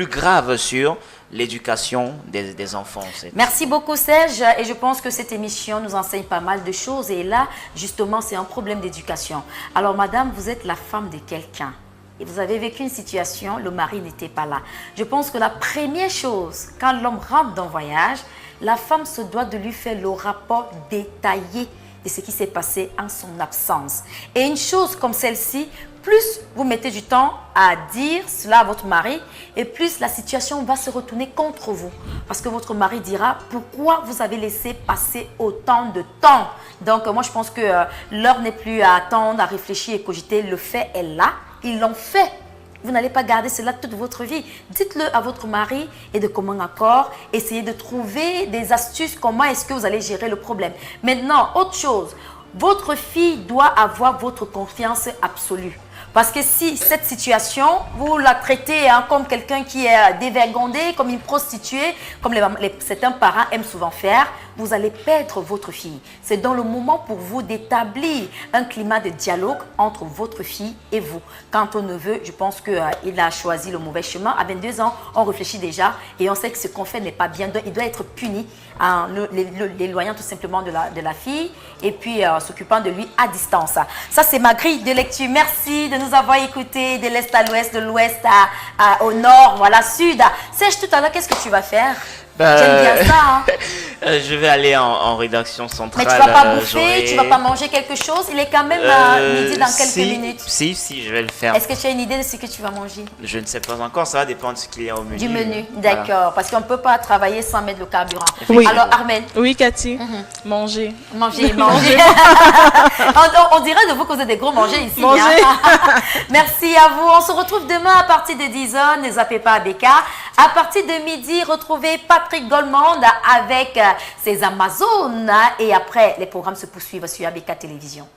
grave sur l'éducation des enfants. Merci beaucoup Serge, et je pense que cette émission nous enseigne pas mal de choses, et là justement c'est un problème d'éducation. Alors madame, vous êtes la femme de quelqu'un et vous avez vécu une situation, le mari n'était pas là. Je pense que la première chose, quand l'homme rentre dans le voyage, la femme se doit de lui faire le rapport détaillé de ce qui s'est passé en son absence. Et une chose comme celle-ci, plus vous mettez du temps à dire cela à votre mari, et plus la situation va se retourner contre vous. Parce que votre mari dira, pourquoi vous avez laissé passer autant de temps? Donc moi je pense que l'heure n'est plus à attendre, à réfléchir et cogiter. Le fait est là, ils l'ont fait. Vous n'allez pas garder cela toute votre vie. Dites-le à votre mari et de commun accord, essayez de trouver des astuces, comment est-ce que vous allez gérer le problème. Maintenant, autre chose, votre fille doit avoir votre confiance absolue. Parce que si cette situation, vous la traitez comme quelqu'un qui est dévergondé, comme une prostituée, comme certains parents aiment souvent faire, vous allez perdre votre fille. C'est dans le moment pour vous d'établir un climat de dialogue entre votre fille et vous. Quant au neveu, je pense qu'il a choisi le mauvais chemin. À 22 ans, on réfléchit déjà et on sait que ce qu'on fait n'est pas bien. Il doit être puni en l'éloignant tout simplement de la fille et puis s'occupant de lui à distance. Ça, c'est ma grille de lecture. Merci de nous avoir écoutés de l'Est à l'Ouest, de l'Ouest au Nord, voilà, Sud. Serge, tout à l'heure, qu'est-ce que tu vas faire? J'aime bien ça. Hein. Je vais aller en rédaction centrale. Mais tu vas pas bouffer, tu vas pas manger quelque chose. Il est quand même midi dans quelques minutes. Si, je vais le faire. Est-ce que tu as une idée de ce que tu vas manger? Je ne sais pas encore, ça va dépendre de ce qu'il y a au menu. Du menu, d'accord. Voilà. Parce qu'on ne peut pas travailler sans mettre le carburant. Oui. Alors, Armel. Oui, Cathy. Manger. Manger. On dirait de vous que vous êtes des gros mangeurs ici. Manger. Hein. Merci à vous. On se retrouve demain à partir de 10h. Ne zappez pas ABK. À partir de midi, retrouvez Patrick Goldman avec ses Amazones. Et après, les programmes se poursuivent sur ABK Télévision.